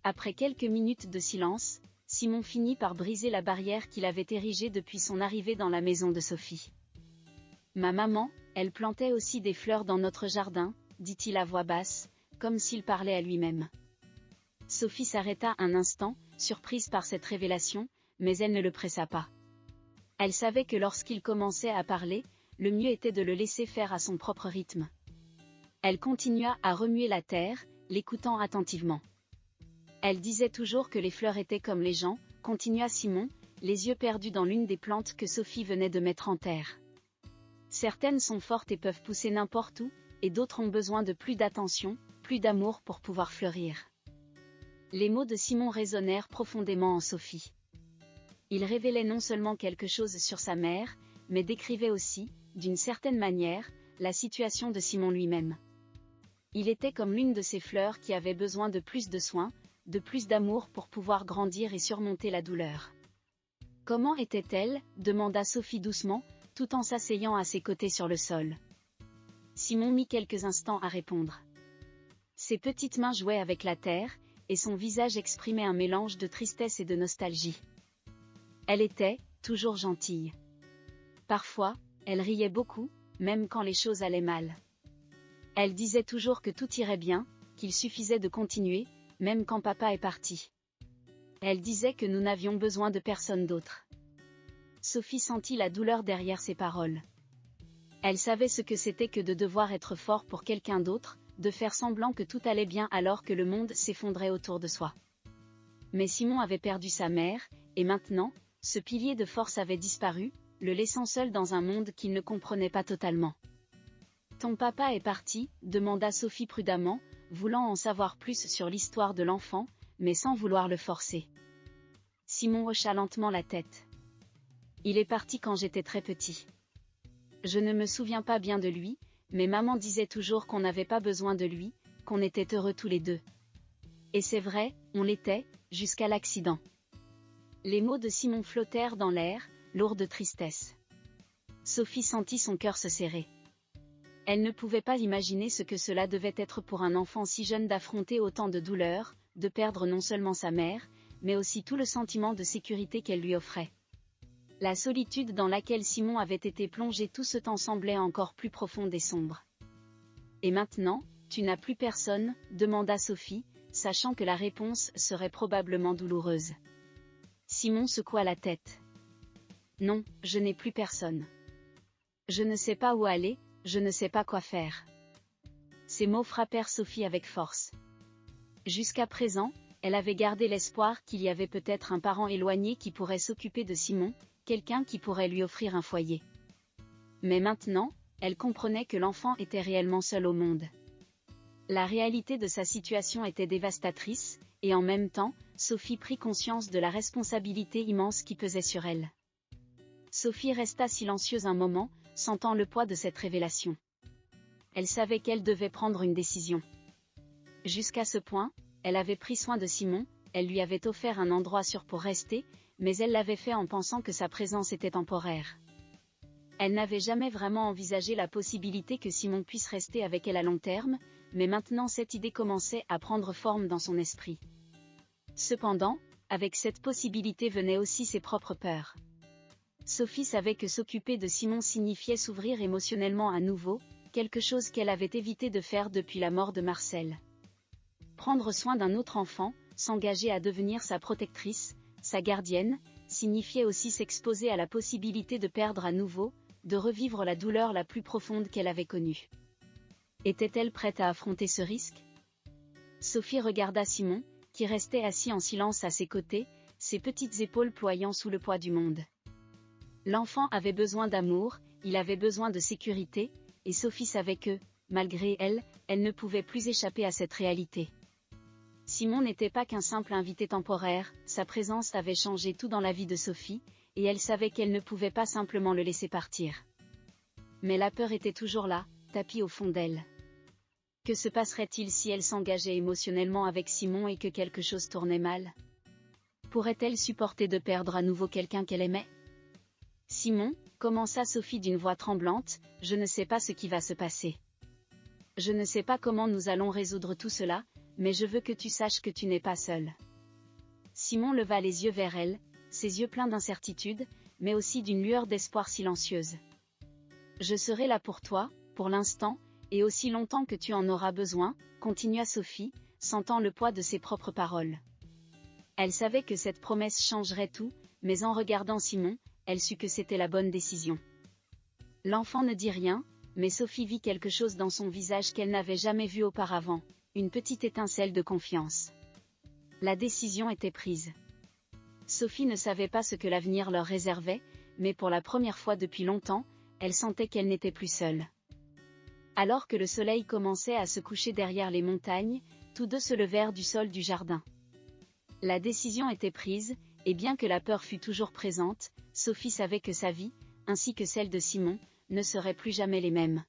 Après quelques minutes de silence, Simon finit par briser la barrière qu'il avait érigée depuis son arrivée dans la maison de Sophie. « Ma maman, elle plantait aussi des fleurs dans notre jardin », dit-il à voix basse, comme s'il parlait à lui-même. Sophie s'arrêta un instant, surprise par cette révélation, mais elle ne le pressa pas. Elle savait que lorsqu'il commençait à parler, le mieux était de le laisser faire à son propre rythme. Elle continua à remuer la terre, l'écoutant attentivement. Elle disait toujours que les fleurs étaient comme les gens, continua Simon, les yeux perdus dans l'une des plantes que Sophie venait de mettre en terre. Certaines sont fortes et peuvent pousser n'importe où, et d'autres ont besoin de plus d'attention, plus d'amour pour pouvoir fleurir. Les mots de Simon résonnèrent profondément en Sophie. Ils révélaient non seulement quelque chose sur sa mère, mais décrivaient aussi, d'une certaine manière, la situation de Simon lui-même. Il était comme l'une de ces fleurs qui avait besoin de plus de soins, de plus d'amour pour pouvoir grandir et surmonter la douleur. « Comment était-elle » demanda Sophie doucement, tout en s'asseyant à ses côtés sur le sol. Simon mit quelques instants à répondre. Ses petites mains jouaient avec la terre, et son visage exprimait un mélange de tristesse et de nostalgie. Elle était, toujours gentille. Parfois, elle riait beaucoup, même quand les choses allaient mal. Elle disait toujours que tout irait bien, qu'il suffisait de continuer, même quand papa est parti. Elle disait que nous n'avions besoin de personne d'autre. Sophie sentit la douleur derrière ces paroles. Elle savait ce que c'était que de devoir être fort pour quelqu'un d'autre, de faire semblant que tout allait bien alors que le monde s'effondrait autour de soi. Mais Simon avait perdu sa mère, et maintenant, ce pilier de force avait disparu, le laissant seul dans un monde qu'il ne comprenait pas totalement. « Ton papa est parti ?» demanda Sophie prudemment, voulant en savoir plus sur l'histoire de l'enfant, mais sans vouloir le forcer. Simon hocha lentement la tête. « Il est parti quand j'étais très petit. Je ne me souviens pas bien de lui, mais maman disait toujours qu'on n'avait pas besoin de lui, qu'on était heureux tous les deux. Et c'est vrai, on l'était, jusqu'à l'accident. » Les mots de Simon flottèrent dans l'air, lourds de tristesse. Sophie sentit son cœur se serrer. Elle ne pouvait pas imaginer ce que cela devait être pour un enfant si jeune d'affronter autant de douleurs, de perdre non seulement sa mère, mais aussi tout le sentiment de sécurité qu'elle lui offrait. La solitude dans laquelle Simon avait été plongé tout ce temps semblait encore plus profonde et sombre. « Et maintenant, tu n'as plus personne ?» demanda Sophie, sachant que la réponse serait probablement douloureuse. Simon secoua la tête. « Non, je n'ai plus personne. Je ne sais pas où aller, je ne sais pas quoi faire. » Ces mots frappèrent Sophie avec force. Jusqu'à présent, elle avait gardé l'espoir qu'il y avait peut-être un parent éloigné qui pourrait s'occuper de Simon, quelqu'un qui pourrait lui offrir un foyer. Mais maintenant, elle comprenait que l'enfant était réellement seul au monde. La réalité de sa situation était dévastatrice, et en même temps, Sophie prit conscience de la responsabilité immense qui pesait sur elle. Sophie resta silencieuse un moment, sentant le poids de cette révélation. Elle savait qu'elle devait prendre une décision. Jusqu'à ce point, elle avait pris soin de Simon, elle lui avait offert un endroit sûr pour rester, mais elle l'avait fait en pensant que sa présence était temporaire. Elle n'avait jamais vraiment envisagé la possibilité que Simon puisse rester avec elle à long terme, mais maintenant cette idée commençait à prendre forme dans son esprit. Cependant, avec cette possibilité venaient aussi ses propres peurs. Sophie savait que s'occuper de Simon signifiait s'ouvrir émotionnellement à nouveau, quelque chose qu'elle avait évité de faire depuis la mort de Marcel. Prendre soin d'un autre enfant, s'engager à devenir sa protectrice, sa gardienne, signifiait aussi s'exposer à la possibilité de perdre à nouveau, de revivre la douleur la plus profonde qu'elle avait connue. Était-elle prête à affronter ce risque ? Sophie regarda Simon, qui restait assis en silence à ses côtés, ses petites épaules ployant sous le poids du monde. L'enfant avait besoin d'amour, il avait besoin de sécurité, et Sophie savait que, malgré elle, elle ne pouvait plus échapper à cette réalité. Simon n'était pas qu'un simple invité temporaire, sa présence avait changé tout dans la vie de Sophie, et elle savait qu'elle ne pouvait pas simplement le laisser partir. Mais la peur était toujours là, tapie au fond d'elle. Que se passerait-il si elle s'engageait émotionnellement avec Simon et que quelque chose tournait mal ? Pourrait-elle supporter de perdre à nouveau quelqu'un qu'elle aimait ? Simon, commença Sophie d'une voix tremblante, je ne sais pas ce qui va se passer. Je ne sais pas comment nous allons résoudre tout cela, mais je veux que tu saches que tu n'es pas seule. Simon leva les yeux vers elle, ses yeux pleins d'incertitude, mais aussi d'une lueur d'espoir silencieuse. Je serai là pour toi, pour l'instant, et aussi longtemps que tu en auras besoin, continua Sophie, sentant le poids de ses propres paroles. Elle savait que cette promesse changerait tout, mais en regardant Simon, elle sut que c'était la bonne décision. L'enfant ne dit rien, mais Sophie vit quelque chose dans son visage qu'elle n'avait jamais vu auparavant, une petite étincelle de confiance. La décision était prise. Sophie ne savait pas ce que l'avenir leur réservait, mais pour la première fois depuis longtemps, elle sentait qu'elle n'était plus seule. Alors que le soleil commençait à se coucher derrière les montagnes, tous deux se levèrent du sol du jardin. La décision était prise, et bien que la peur fût toujours présente, Sophie savait que sa vie, ainsi que celle de Simon, ne seraient plus jamais les mêmes.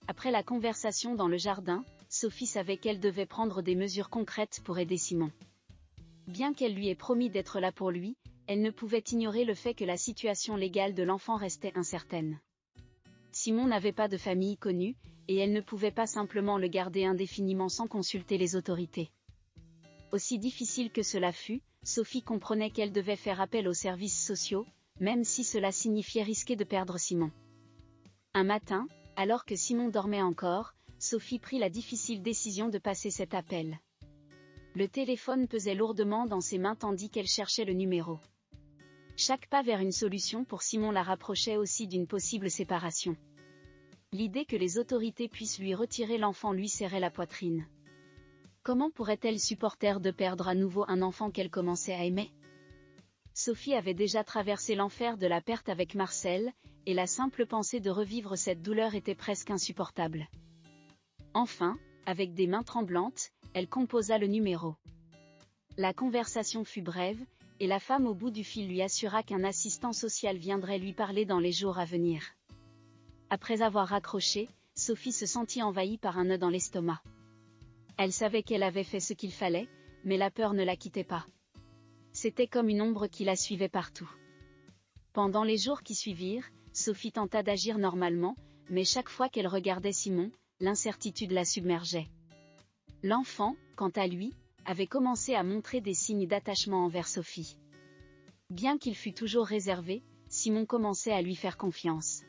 Après la conversation dans le jardin, Sophie savait qu'elle devait prendre des mesures concrètes pour aider Simon. Bien qu'elle lui ait promis d'être là pour lui, elle ne pouvait ignorer le fait que la situation légale de l'enfant restait incertaine. Simon n'avait pas de famille connue, et elle ne pouvait pas simplement le garder indéfiniment sans consulter les autorités. Aussi difficile que cela fût, Sophie comprenait qu'elle devait faire appel aux services sociaux, même si cela signifiait risquer de perdre Simon. Un matin, alors que Simon dormait encore, Sophie prit la difficile décision de passer cet appel. Le téléphone pesait lourdement dans ses mains tandis qu'elle cherchait le numéro. Chaque pas vers une solution pour Simon la rapprochait aussi d'une possible séparation. L'idée que les autorités puissent lui retirer l'enfant lui serrait la poitrine. Comment pourrait-elle supporter de perdre à nouveau un enfant qu'elle commençait à aimer ? Sophie avait déjà traversé l'enfer de la perte avec Marcel, et la simple pensée de revivre cette douleur était presque insupportable. Enfin, avec des mains tremblantes, elle composa le numéro. La conversation fut brève, et la femme au bout du fil lui assura qu'un assistant social viendrait lui parler dans les jours à venir. Après avoir raccroché, Sophie se sentit envahie par un nœud dans l'estomac. Elle savait qu'elle avait fait ce qu'il fallait, mais la peur ne la quittait pas. C'était comme une ombre qui la suivait partout. Pendant les jours qui suivirent, Sophie tenta d'agir normalement, mais chaque fois qu'elle regardait Simon, l'incertitude la submergeait. L'enfant, quant à lui, avait commencé à montrer des signes d'attachement envers Sophie. Bien qu'il fût toujours réservé, Simon commençait à lui faire confiance.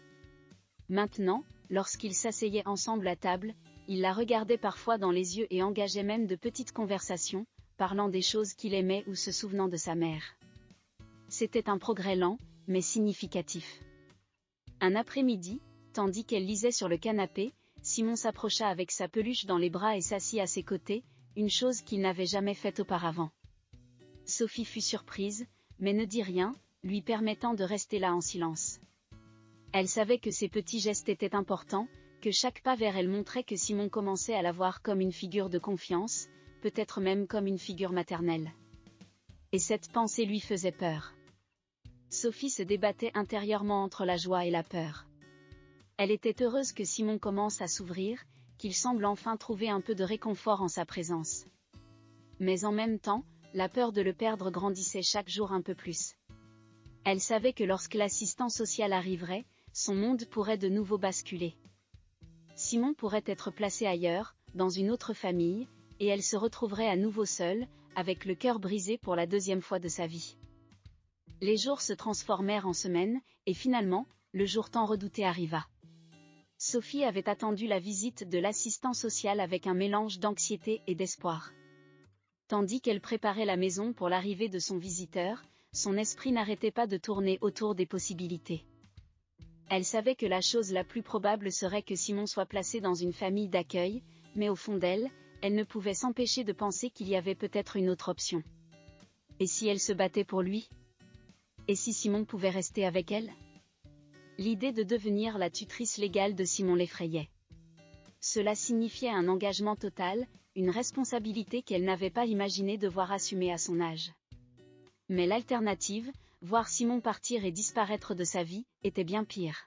Maintenant, lorsqu'ils s'asseyaient ensemble à table, il la regardait parfois dans les yeux et engageait même de petites conversations, parlant des choses qu'il aimait ou se souvenant de sa mère. C'était un progrès lent, mais significatif. Un après-midi, tandis qu'elle lisait sur le canapé, Simon s'approcha avec sa peluche dans les bras et s'assit à ses côtés, une chose qu'il n'avait jamais faite auparavant. Sophie fut surprise, mais ne dit rien, lui permettant de rester là en silence. Elle savait que ces petits gestes étaient importants, que chaque pas vers elle montrait que Simon commençait à la voir comme une figure de confiance, peut-être même comme une figure maternelle. Et cette pensée lui faisait peur. Sophie se débattait intérieurement entre la joie et la peur. Elle était heureuse que Simon commence à s'ouvrir, qu'il semble enfin trouver un peu de réconfort en sa présence. Mais en même temps, la peur de le perdre grandissait chaque jour un peu plus. Elle savait que lorsque l'assistant social arriverait, son monde pourrait de nouveau basculer. Simon pourrait être placé ailleurs, dans une autre famille, et elle se retrouverait à nouveau seule, avec le cœur brisé pour la deuxième fois de sa vie. Les jours se transformèrent en semaines, et finalement, le jour tant redouté arriva. Sophie avait attendu la visite de l'assistant social avec un mélange d'anxiété et d'espoir. Tandis qu'elle préparait la maison pour l'arrivée de son visiteur, son esprit n'arrêtait pas de tourner autour des possibilités. Elle savait que la chose la plus probable serait que Simon soit placé dans une famille d'accueil, mais au fond d'elle, elle ne pouvait s'empêcher de penser qu'il y avait peut-être une autre option. Et si elle se battait pour lui ? Et si Simon pouvait rester avec elle ? L'idée de devenir la tutrice légale de Simon l'effrayait. Cela signifiait un engagement total, une responsabilité qu'elle n'avait pas imaginé devoir assumer à son âge. Mais l'alternative, voir Simon partir et disparaître de sa vie, était bien pire.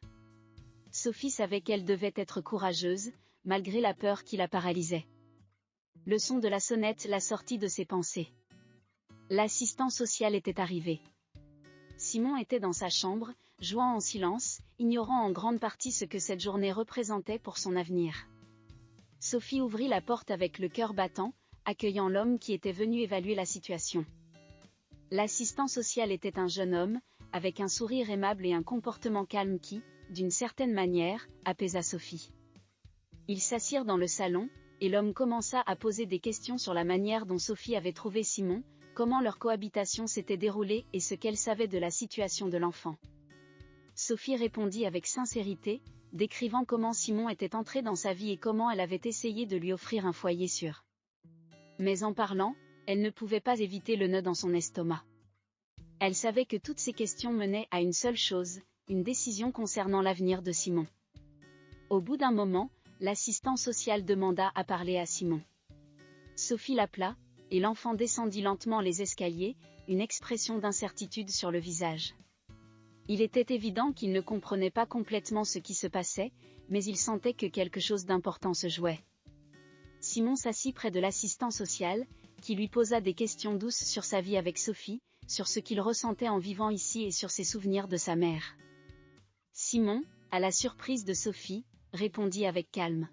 Sophie savait qu'elle devait être courageuse, malgré la peur qui la paralysait. Le son de la sonnette la sortit de ses pensées. L'assistant social était arrivé. Simon était dans sa chambre, jouant en silence, ignorant en grande partie ce que cette journée représentait pour son avenir. Sophie ouvrit la porte avec le cœur battant, accueillant l'homme qui était venu évaluer la situation. L'assistant social était un jeune homme, avec un sourire aimable et un comportement calme qui, d'une certaine manière, apaisa Sophie. Ils s'assirent dans le salon, et l'homme commença à poser des questions sur la manière dont Sophie avait trouvé Simon, comment leur cohabitation s'était déroulée et ce qu'elle savait de la situation de l'enfant. Sophie répondit avec sincérité, décrivant comment Simon était entré dans sa vie et comment elle avait essayé de lui offrir un foyer sûr. Mais en parlant, elle ne pouvait pas éviter le nœud dans son estomac. Elle savait que toutes ces questions menaient à une seule chose, une décision concernant l'avenir de Simon. Au bout d'un moment, l'assistant social demanda à parler à Simon. Sophie l'appela, et l'enfant descendit lentement les escaliers, une expression d'incertitude sur le visage. Il était évident qu'il ne comprenait pas complètement ce qui se passait, mais il sentait que quelque chose d'important se jouait. Simon s'assit près de l'assistant social, qui lui posa des questions douces sur sa vie avec Sophie, sur ce qu'il ressentait en vivant ici et sur ses souvenirs de sa mère. Simon, à la surprise de Sophie, répondit avec calme.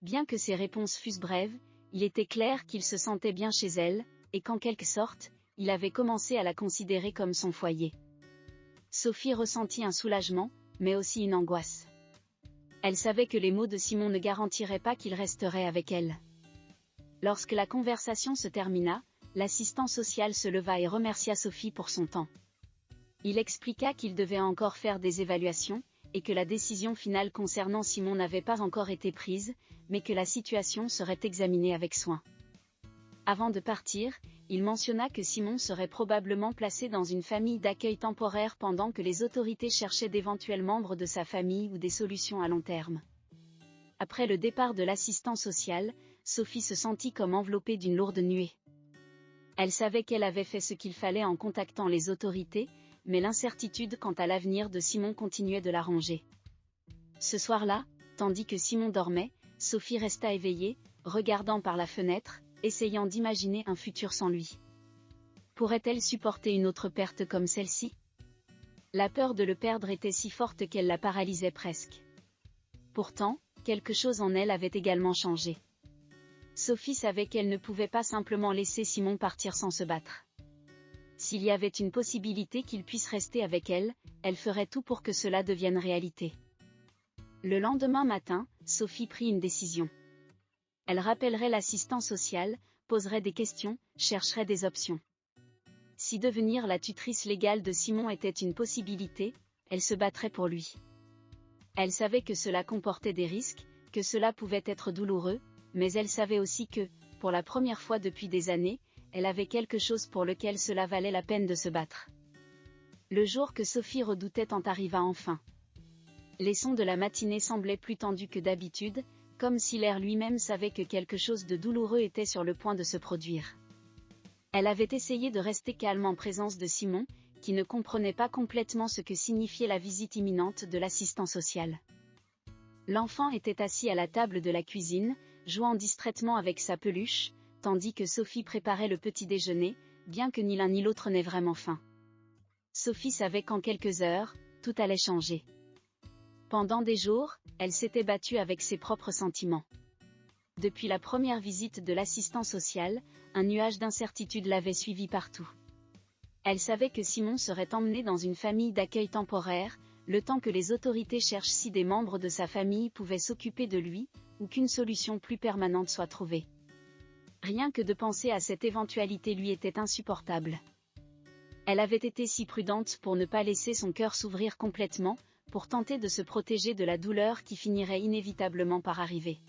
Bien que ses réponses fussent brèves, il était clair qu'il se sentait bien chez elle, et qu'en quelque sorte, il avait commencé à la considérer comme son foyer. Sophie ressentit un soulagement, mais aussi une angoisse. Elle savait que les mots de Simon ne garantiraient pas qu'il resterait avec elle. Lorsque la conversation se termina, l'assistant social se leva et remercia Sophie pour son temps. Il expliqua qu'il devait encore faire des évaluations, et que la décision finale concernant Simon n'avait pas encore été prise, mais que la situation serait examinée avec soin. Avant de partir, il mentionna que Simon serait probablement placé dans une famille d'accueil temporaire pendant que les autorités cherchaient d'éventuels membres de sa famille ou des solutions à long terme. Après le départ de l'assistant social, Sophie se sentit comme enveloppée d'une lourde nuée. Elle savait qu'elle avait fait ce qu'il fallait en contactant les autorités, mais l'incertitude quant à l'avenir de Simon continuait de la ronger. Ce soir-là, tandis que Simon dormait, Sophie resta éveillée, regardant par la fenêtre, essayant d'imaginer un futur sans lui. Pourrait-elle supporter une autre perte comme celle-ci ? La peur de le perdre était si forte qu'elle la paralysait presque. Pourtant, quelque chose en elle avait également changé. Sophie savait qu'elle ne pouvait pas simplement laisser Simon partir sans se battre. S'il y avait une possibilité qu'il puisse rester avec elle, elle ferait tout pour que cela devienne réalité. Le lendemain matin, Sophie prit une décision. Elle rappellerait l'assistant social, poserait des questions, chercherait des options. Si devenir la tutrice légale de Simon était une possibilité, elle se battrait pour lui. Elle savait que cela comportait des risques, que cela pouvait être douloureux, mais elle savait aussi que, pour la première fois depuis des années, elle avait quelque chose pour lequel cela valait la peine de se battre. Le jour que Sophie redoutait tant arriva enfin. Les sons de la matinée semblaient plus tendus que d'habitude, comme si l'air lui-même savait que quelque chose de douloureux était sur le point de se produire. Elle avait essayé de rester calme en présence de Simon, qui ne comprenait pas complètement ce que signifiait la visite imminente de l'assistant social. L'enfant était assis à la table de la cuisine, jouant distraitement avec sa peluche, tandis que Sophie préparait le petit déjeuner, bien que ni l'un ni l'autre n'ait vraiment faim. Sophie savait qu'en quelques heures, tout allait changer. Pendant des jours, elle s'était battue avec ses propres sentiments. Depuis la première visite de l'assistant social, un nuage d'incertitude l'avait suivie partout. Elle savait que Simon serait emmené dans une famille d'accueil temporaire, le temps que les autorités cherchent si des membres de sa famille pouvaient s'occuper de lui, ou qu'une solution plus permanente soit trouvée. Rien que de penser à cette éventualité lui était insupportable. Elle avait été si prudente pour ne pas laisser son cœur s'ouvrir complètement, pour tenter de se protéger de la douleur qui finirait inévitablement par arriver.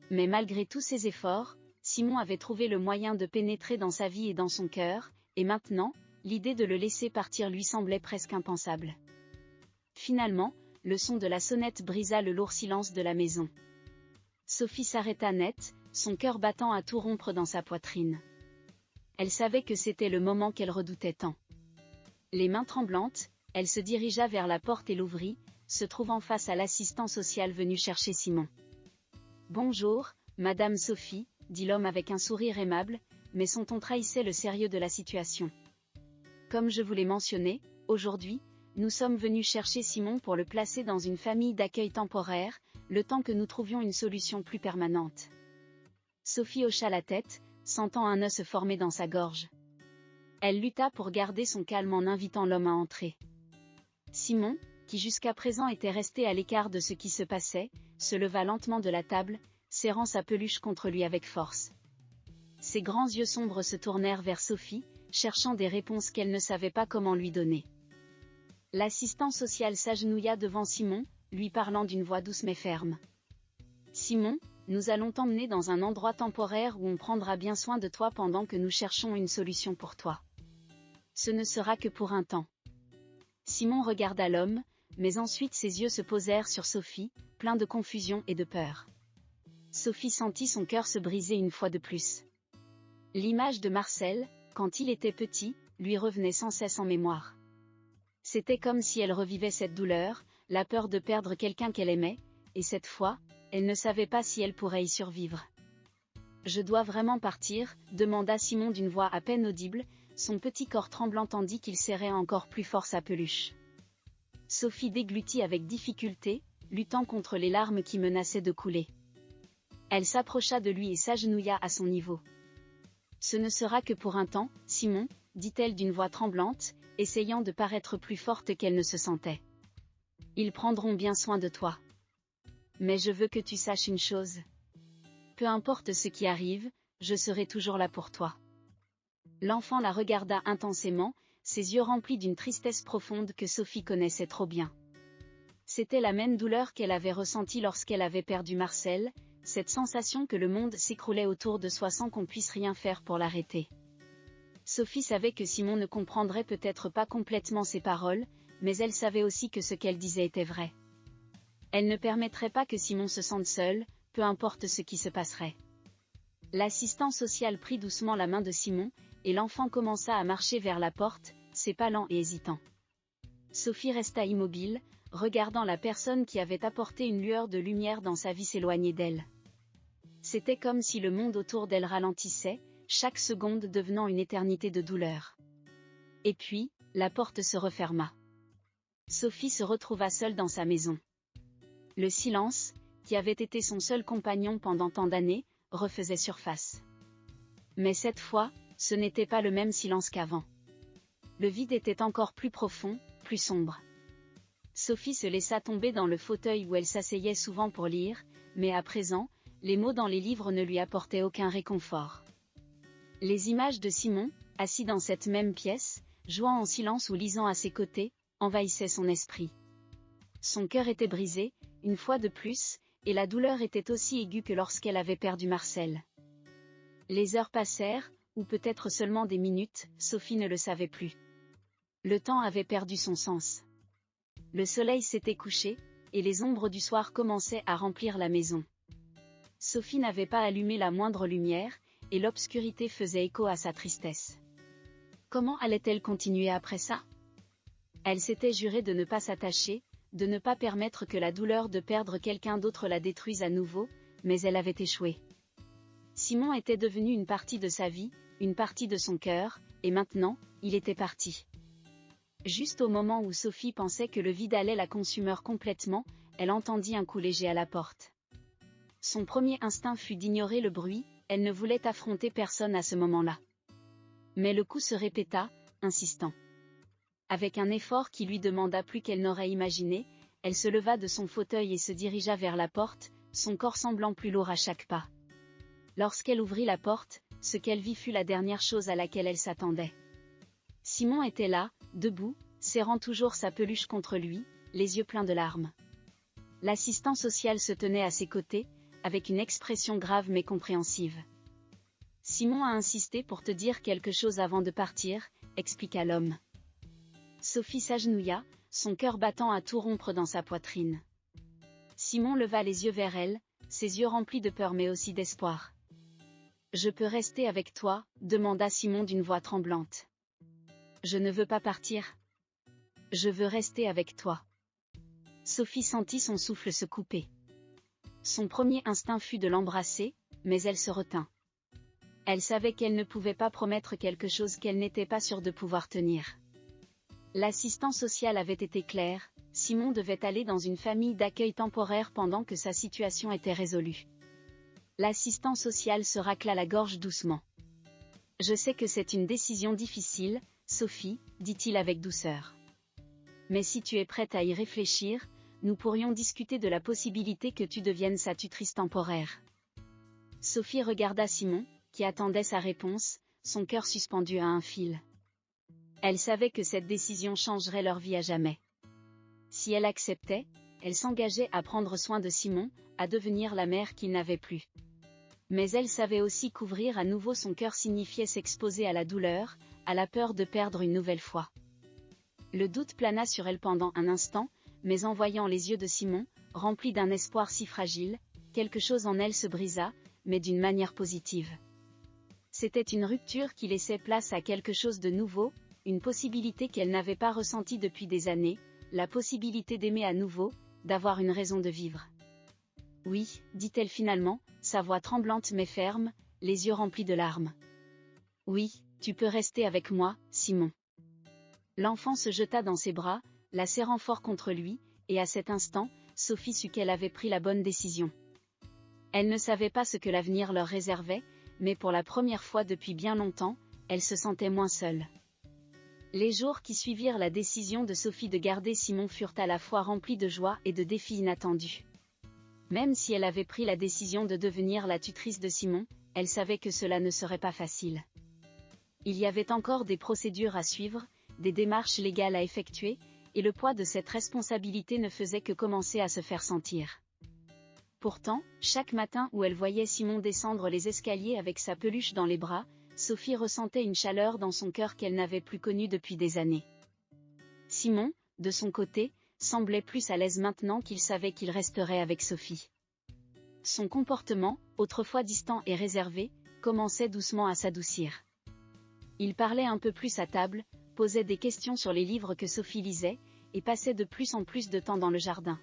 Mais malgré tous ses efforts, Simon avait trouvé le moyen de pénétrer dans sa vie et dans son cœur, et maintenant, l'idée de le laisser partir lui semblait presque impensable. Finalement, le son de la sonnette brisa le lourd silence de la maison. Sophie s'arrêta net, son cœur battant à tout rompre dans sa poitrine. Elle savait que c'était le moment qu'elle redoutait tant. Les mains tremblantes, elle se dirigea vers la porte et l'ouvrit, se trouvant face à l'assistant social venu chercher Simon. « Bonjour, Madame Sophie », dit l'homme avec un sourire aimable, mais son ton trahissait le sérieux de la situation. « Comme je vous l'ai mentionné, aujourd'hui, nous sommes venus chercher Simon pour le placer dans une famille d'accueil temporaire, le temps que nous trouvions une solution plus permanente. » Sophie hocha la tête, sentant un nœud se former dans sa gorge. Elle lutta pour garder son calme en invitant l'homme à entrer. Simon, qui jusqu'à présent était resté à l'écart de ce qui se passait, se leva lentement de la table, serrant sa peluche contre lui avec force. Ses grands yeux sombres se tournèrent vers Sophie, cherchant des réponses qu'elle ne savait pas comment lui donner. L'assistant social s'agenouilla devant Simon, lui parlant d'une voix douce mais ferme. « Simon, nous allons t'emmener dans un endroit temporaire où on prendra bien soin de toi pendant que nous cherchons une solution pour toi. Ce ne sera que pour un temps. » Simon regarda l'homme, mais ensuite ses yeux se posèrent sur Sophie, pleins de confusion et de peur. Sophie sentit son cœur se briser une fois de plus. L'image de Marcel, quand il était petit, lui revenait sans cesse en mémoire. C'était comme si elle revivait cette douleur, la peur de perdre quelqu'un qu'elle aimait, et cette fois, elle ne savait pas si elle pourrait y survivre. « Je dois vraiment partir ?» demanda Simon d'une voix à peine audible, son petit corps tremblant tandis qu'il serrait encore plus fort sa peluche. Sophie déglutit avec difficulté, luttant contre les larmes qui menaçaient de couler. Elle s'approcha de lui et s'agenouilla à son niveau. « Ce ne sera que pour un temps, Simon, » dit-elle d'une voix tremblante, essayant de paraître plus forte qu'elle ne se sentait. « Ils prendront bien soin de toi. Mais je veux que tu saches une chose. Peu importe ce qui arrive, je serai toujours là pour toi. » L'enfant la regarda intensément, ses yeux remplis d'une tristesse profonde que Sophie connaissait trop bien. C'était la même douleur qu'elle avait ressentie lorsqu'elle avait perdu Marcel, cette sensation que le monde s'écroulait autour de soi sans qu'on puisse rien faire pour l'arrêter. Sophie savait que Simon ne comprendrait peut-être pas complètement ses paroles, mais elle savait aussi que ce qu'elle disait était vrai. Elle ne permettrait pas que Simon se sente seul, peu importe ce qui se passerait. L'assistant social prit doucement la main de Simon, et l'enfant commença à marcher vers la porte, ses pas lents et hésitants. Sophie resta immobile, regardant la personne qui avait apporté une lueur de lumière dans sa vie s'éloigner d'elle. C'était comme si le monde autour d'elle ralentissait, chaque seconde devenant une éternité de douleur. Et puis, la porte se referma. Sophie se retrouva seule dans sa maison. Le silence, qui avait été son seul compagnon pendant tant d'années, refaisait surface. Mais cette fois, ce n'était pas le même silence qu'avant. Le vide était encore plus profond, plus sombre. Sophie se laissa tomber dans le fauteuil où elle s'asseyait souvent pour lire, mais à présent, les mots dans les livres ne lui apportaient aucun réconfort. Les images de Simon, assis dans cette même pièce, jouant en silence ou lisant à ses côtés, envahissaient son esprit. Son cœur était brisé, une fois de plus, et la douleur était aussi aiguë que lorsqu'elle avait perdu Marcel. Les heures passèrent, ou peut-être seulement des minutes, Sophie ne le savait plus. Le temps avait perdu son sens. Le soleil s'était couché, et les ombres du soir commençaient à remplir la maison. Sophie n'avait pas allumé la moindre lumière, et l'obscurité faisait écho à sa tristesse. Comment allait-elle continuer après ça? Elle s'était juré de ne pas s'attacher, de ne pas permettre que la douleur de perdre quelqu'un d'autre la détruise à nouveau, mais elle avait échoué. Simon était devenu une partie de sa vie, une partie de son cœur, et maintenant, il était parti. Juste au moment où Sophie pensait que le vide allait la consumer complètement, elle entendit un coup léger à la porte. Son premier instinct fut d'ignorer le bruit, elle ne voulait affronter personne à ce moment-là. Mais le coup se répéta, insistant. Avec un effort qui lui demanda plus qu'elle n'aurait imaginé, elle se leva de son fauteuil et se dirigea vers la porte, son corps semblant plus lourd à chaque pas. Lorsqu'elle ouvrit la porte, ce qu'elle vit fut la dernière chose à laquelle elle s'attendait. Simon était là, debout, serrant toujours sa peluche contre lui, les yeux pleins de larmes. L'assistant social se tenait à ses côtés, avec une expression grave mais compréhensive. « Simon a insisté pour te dire quelque chose avant de partir », expliqua l'homme. Sophie s'agenouilla, son cœur battant à tout rompre dans sa poitrine. Simon leva les yeux vers elle, ses yeux remplis de peur mais aussi d'espoir. « Je peux rester avec toi ?» demanda Simon d'une voix tremblante. « Je ne veux pas partir. Je veux rester avec toi. » Sophie sentit son souffle se couper. Son premier instinct fut de l'embrasser, mais elle se retint. Elle savait qu'elle ne pouvait pas promettre quelque chose qu'elle n'était pas sûre de pouvoir tenir. L'assistant social avait été clair, Simon devait aller dans une famille d'accueil temporaire pendant que sa situation était résolue. L'assistant social se racla la gorge doucement. « Je sais que c'est une décision difficile, Sophie, dit-il avec douceur. Mais si tu es prête à y réfléchir, nous pourrions discuter de la possibilité que tu deviennes sa tutrice temporaire. » Sophie regarda Simon, qui attendait sa réponse, son cœur suspendu à un fil. Elle savait que cette décision changerait leur vie à jamais. Si elle acceptait, elle s'engageait à prendre soin de Simon, à devenir la mère qu'il n'avait plus. Mais elle savait aussi qu'ouvrir à nouveau son cœur signifiait s'exposer à la douleur, à la peur de perdre une nouvelle fois. Le doute plana sur elle pendant un instant, mais en voyant les yeux de Simon, remplis d'un espoir si fragile, quelque chose en elle se brisa, mais d'une manière positive. C'était une rupture qui laissait place à quelque chose de nouveau, une possibilité qu'elle n'avait pas ressentie depuis des années, la possibilité d'aimer à nouveau, d'avoir une raison de vivre. « Oui, » dit-elle finalement, sa voix tremblante mais ferme, les yeux remplis de larmes. « Oui, tu peux rester avec moi, Simon. » L'enfant se jeta dans ses bras, la serrant fort contre lui, et à cet instant, Sophie sut qu'elle avait pris la bonne décision. Elle ne savait pas ce que l'avenir leur réservait, mais pour la première fois depuis bien longtemps, elle se sentait moins seule. Les jours qui suivirent la décision de Sophie de garder Simon furent à la fois remplis de joie et de défis inattendus. Même si elle avait pris la décision de devenir la tutrice de Simon, elle savait que cela ne serait pas facile. Il y avait encore des procédures à suivre, des démarches légales à effectuer, et le poids de cette responsabilité ne faisait que commencer à se faire sentir. Pourtant, chaque matin où elle voyait Simon descendre les escaliers avec sa peluche dans les bras, Sophie ressentait une chaleur dans son cœur qu'elle n'avait plus connue depuis des années. Simon, de son côté, semblait plus à l'aise maintenant qu'il savait qu'il resterait avec Sophie. Son comportement, autrefois distant et réservé, commençait doucement à s'adoucir. Il parlait un peu plus à table, posait des questions sur les livres que Sophie lisait, et passait de plus en plus de temps dans le jardin.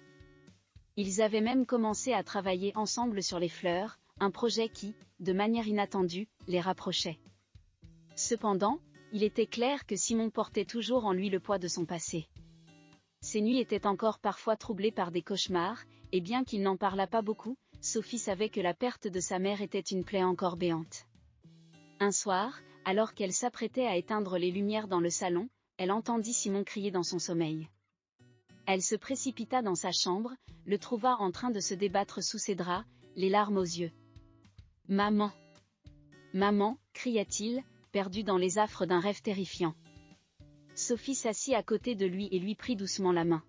Ils avaient même commencé à travailler ensemble sur les fleurs, un projet qui, de manière inattendue, les rapprochait. Cependant, il était clair que Simon portait toujours en lui le poids de son passé. Ses nuits étaient encore parfois troublées par des cauchemars, et bien qu'il n'en parlât pas beaucoup, Sophie savait que la perte de sa mère était une plaie encore béante. Un soir, alors qu'elle s'apprêtait à éteindre les lumières dans le salon, elle entendit Simon crier dans son sommeil. Elle se précipita dans sa chambre, le trouva en train de se débattre sous ses draps, les larmes aux yeux. « Maman ! Maman !» cria-t-il, perdu dans les affres d'un rêve terrifiant. Sophie s'assit à côté de lui et lui prit doucement la main.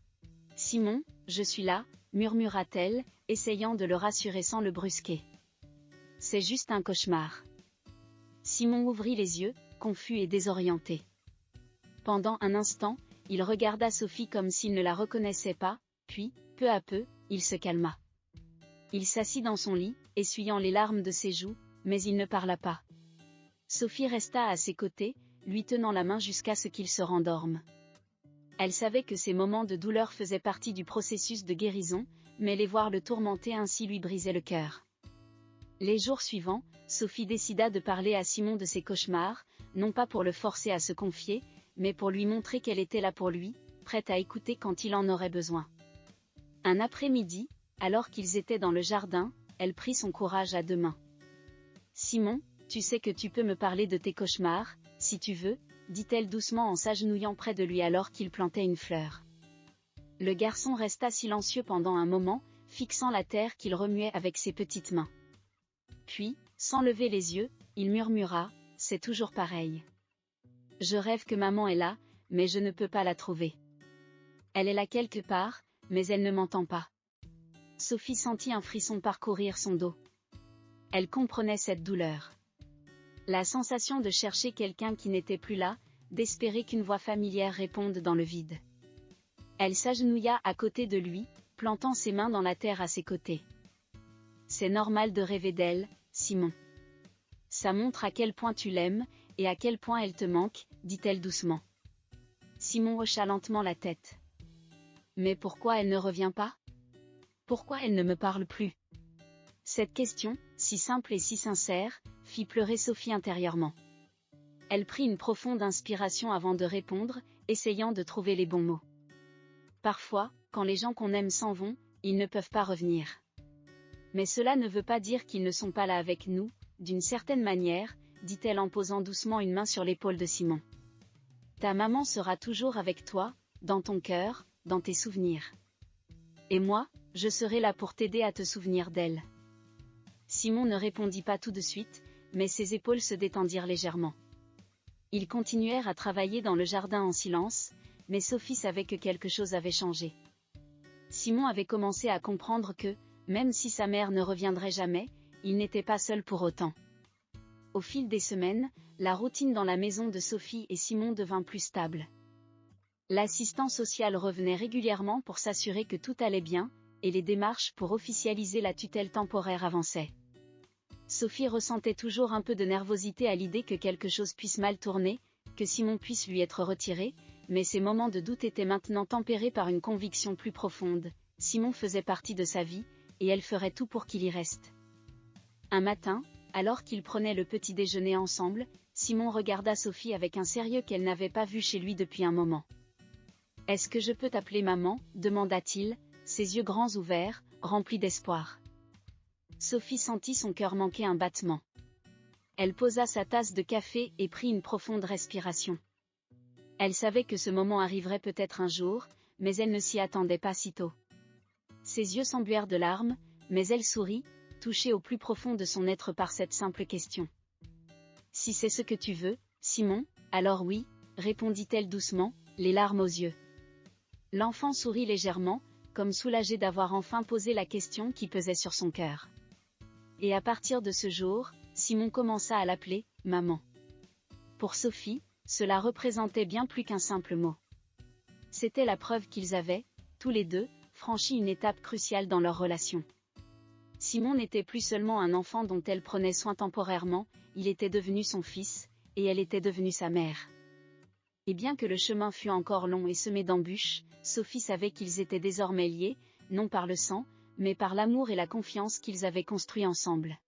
« Simon, je suis là », murmura-t-elle, essayant de le rassurer sans le brusquer. « C'est juste un cauchemar. » Simon ouvrit les yeux, confus et désorienté. Pendant un instant, il regarda Sophie comme s'il ne la reconnaissait pas, puis, peu à peu, il se calma. Il s'assit dans son lit, essuyant les larmes de ses joues, mais il ne parla pas. Sophie resta à ses côtés, lui tenant la main jusqu'à ce qu'il se rendorme. Elle savait que ces moments de douleur faisaient partie du processus de guérison, mais les voir le tourmenter ainsi lui brisait le cœur. Les jours suivants, Sophie décida de parler à Simon de ses cauchemars, non pas pour le forcer à se confier, mais pour lui montrer qu'elle était là pour lui, prête à écouter quand il en aurait besoin. Un après-midi, alors qu'ils étaient dans le jardin, elle prit son courage à deux mains. « Simon, tu sais que tu peux me parler de tes cauchemars, si tu veux, » dit-elle doucement en s'agenouillant près de lui alors qu'il plantait une fleur. Le garçon resta silencieux pendant un moment, fixant la terre qu'il remuait avec ses petites mains. Puis, sans lever les yeux, il murmura, « C'est toujours pareil. Je rêve que maman est là, mais je ne peux pas la trouver. Elle est là quelque part, mais elle ne m'entend pas. » Sophie sentit un frisson parcourir son dos. Elle comprenait cette douleur. La sensation de chercher quelqu'un qui n'était plus là, d'espérer qu'une voix familière réponde dans le vide. Elle s'agenouilla à côté de lui, plantant ses mains dans la terre à ses côtés. « C'est normal de rêver d'elle, Simon. Ça montre à quel point tu l'aimes, et à quel point elle te manque, » dit-elle doucement. Simon hocha lentement la tête. « Mais pourquoi elle ne revient pas ? Pourquoi elle ne me parle plus ?» Cette question, si simple et si sincère, fit pleurer Sophie intérieurement. Elle prit une profonde inspiration avant de répondre, essayant de trouver les bons mots. Parfois, quand les gens qu'on aime s'en vont, ils ne peuvent pas revenir. Mais cela ne veut pas dire qu'ils ne sont pas là avec nous, d'une certaine manière, dit-elle en posant doucement une main sur l'épaule de Simon. Ta maman sera toujours avec toi, dans ton cœur, dans tes souvenirs. Et moi, je serai là pour t'aider à te souvenir d'elle. Simon ne répondit pas tout de suite, mais ses épaules se détendirent légèrement. Ils continuèrent à travailler dans le jardin en silence, mais Sophie savait que quelque chose avait changé. Simon avait commencé à comprendre que, même si sa mère ne reviendrait jamais, il n'était pas seul pour autant. Au fil des semaines, la routine dans la maison de Sophie et Simon devint plus stable. L'assistant social revenait régulièrement pour s'assurer que tout allait bien, et les démarches pour officialiser la tutelle temporaire avançaient. Sophie ressentait toujours un peu de nervosité à l'idée que quelque chose puisse mal tourner, que Simon puisse lui être retiré, mais ces moments de doute étaient maintenant tempérés par une conviction plus profonde. Simon faisait partie de sa vie, et elle ferait tout pour qu'il y reste. Un matin, alors qu'ils prenaient le petit déjeuner ensemble, Simon regarda Sophie avec un sérieux qu'elle n'avait pas vu chez lui depuis un moment. « Est-ce que je peux t'appeler maman ?» demanda-t-il, ses yeux grands ouverts, remplis d'espoir. Sophie sentit son cœur manquer un battement. Elle posa sa tasse de café et prit une profonde respiration. Elle savait que ce moment arriverait peut-être un jour, mais elle ne s'y attendait pas si tôt. Ses yeux s'embuèrent de larmes, mais elle sourit, touchée au plus profond de son être par cette simple question. « Si c'est ce que tu veux, Simon, alors oui, » répondit-elle doucement, les larmes aux yeux. L'enfant sourit légèrement, comme soulagé d'avoir enfin posé la question qui pesait sur son cœur. Et à partir de ce jour, Simon commença à l'appeler « maman ». Pour Sophie, cela représentait bien plus qu'un simple mot. C'était la preuve qu'ils avaient, tous les deux, franchi une étape cruciale dans leur relation. Simon n'était plus seulement un enfant dont elle prenait soin temporairement, il était devenu son fils, et elle était devenue sa mère. Et bien que le chemin fût encore long et semé d'embûches, Sophie savait qu'ils étaient désormais liés, non par le sang, mais par l'amour et la confiance qu'ils avaient construits ensemble.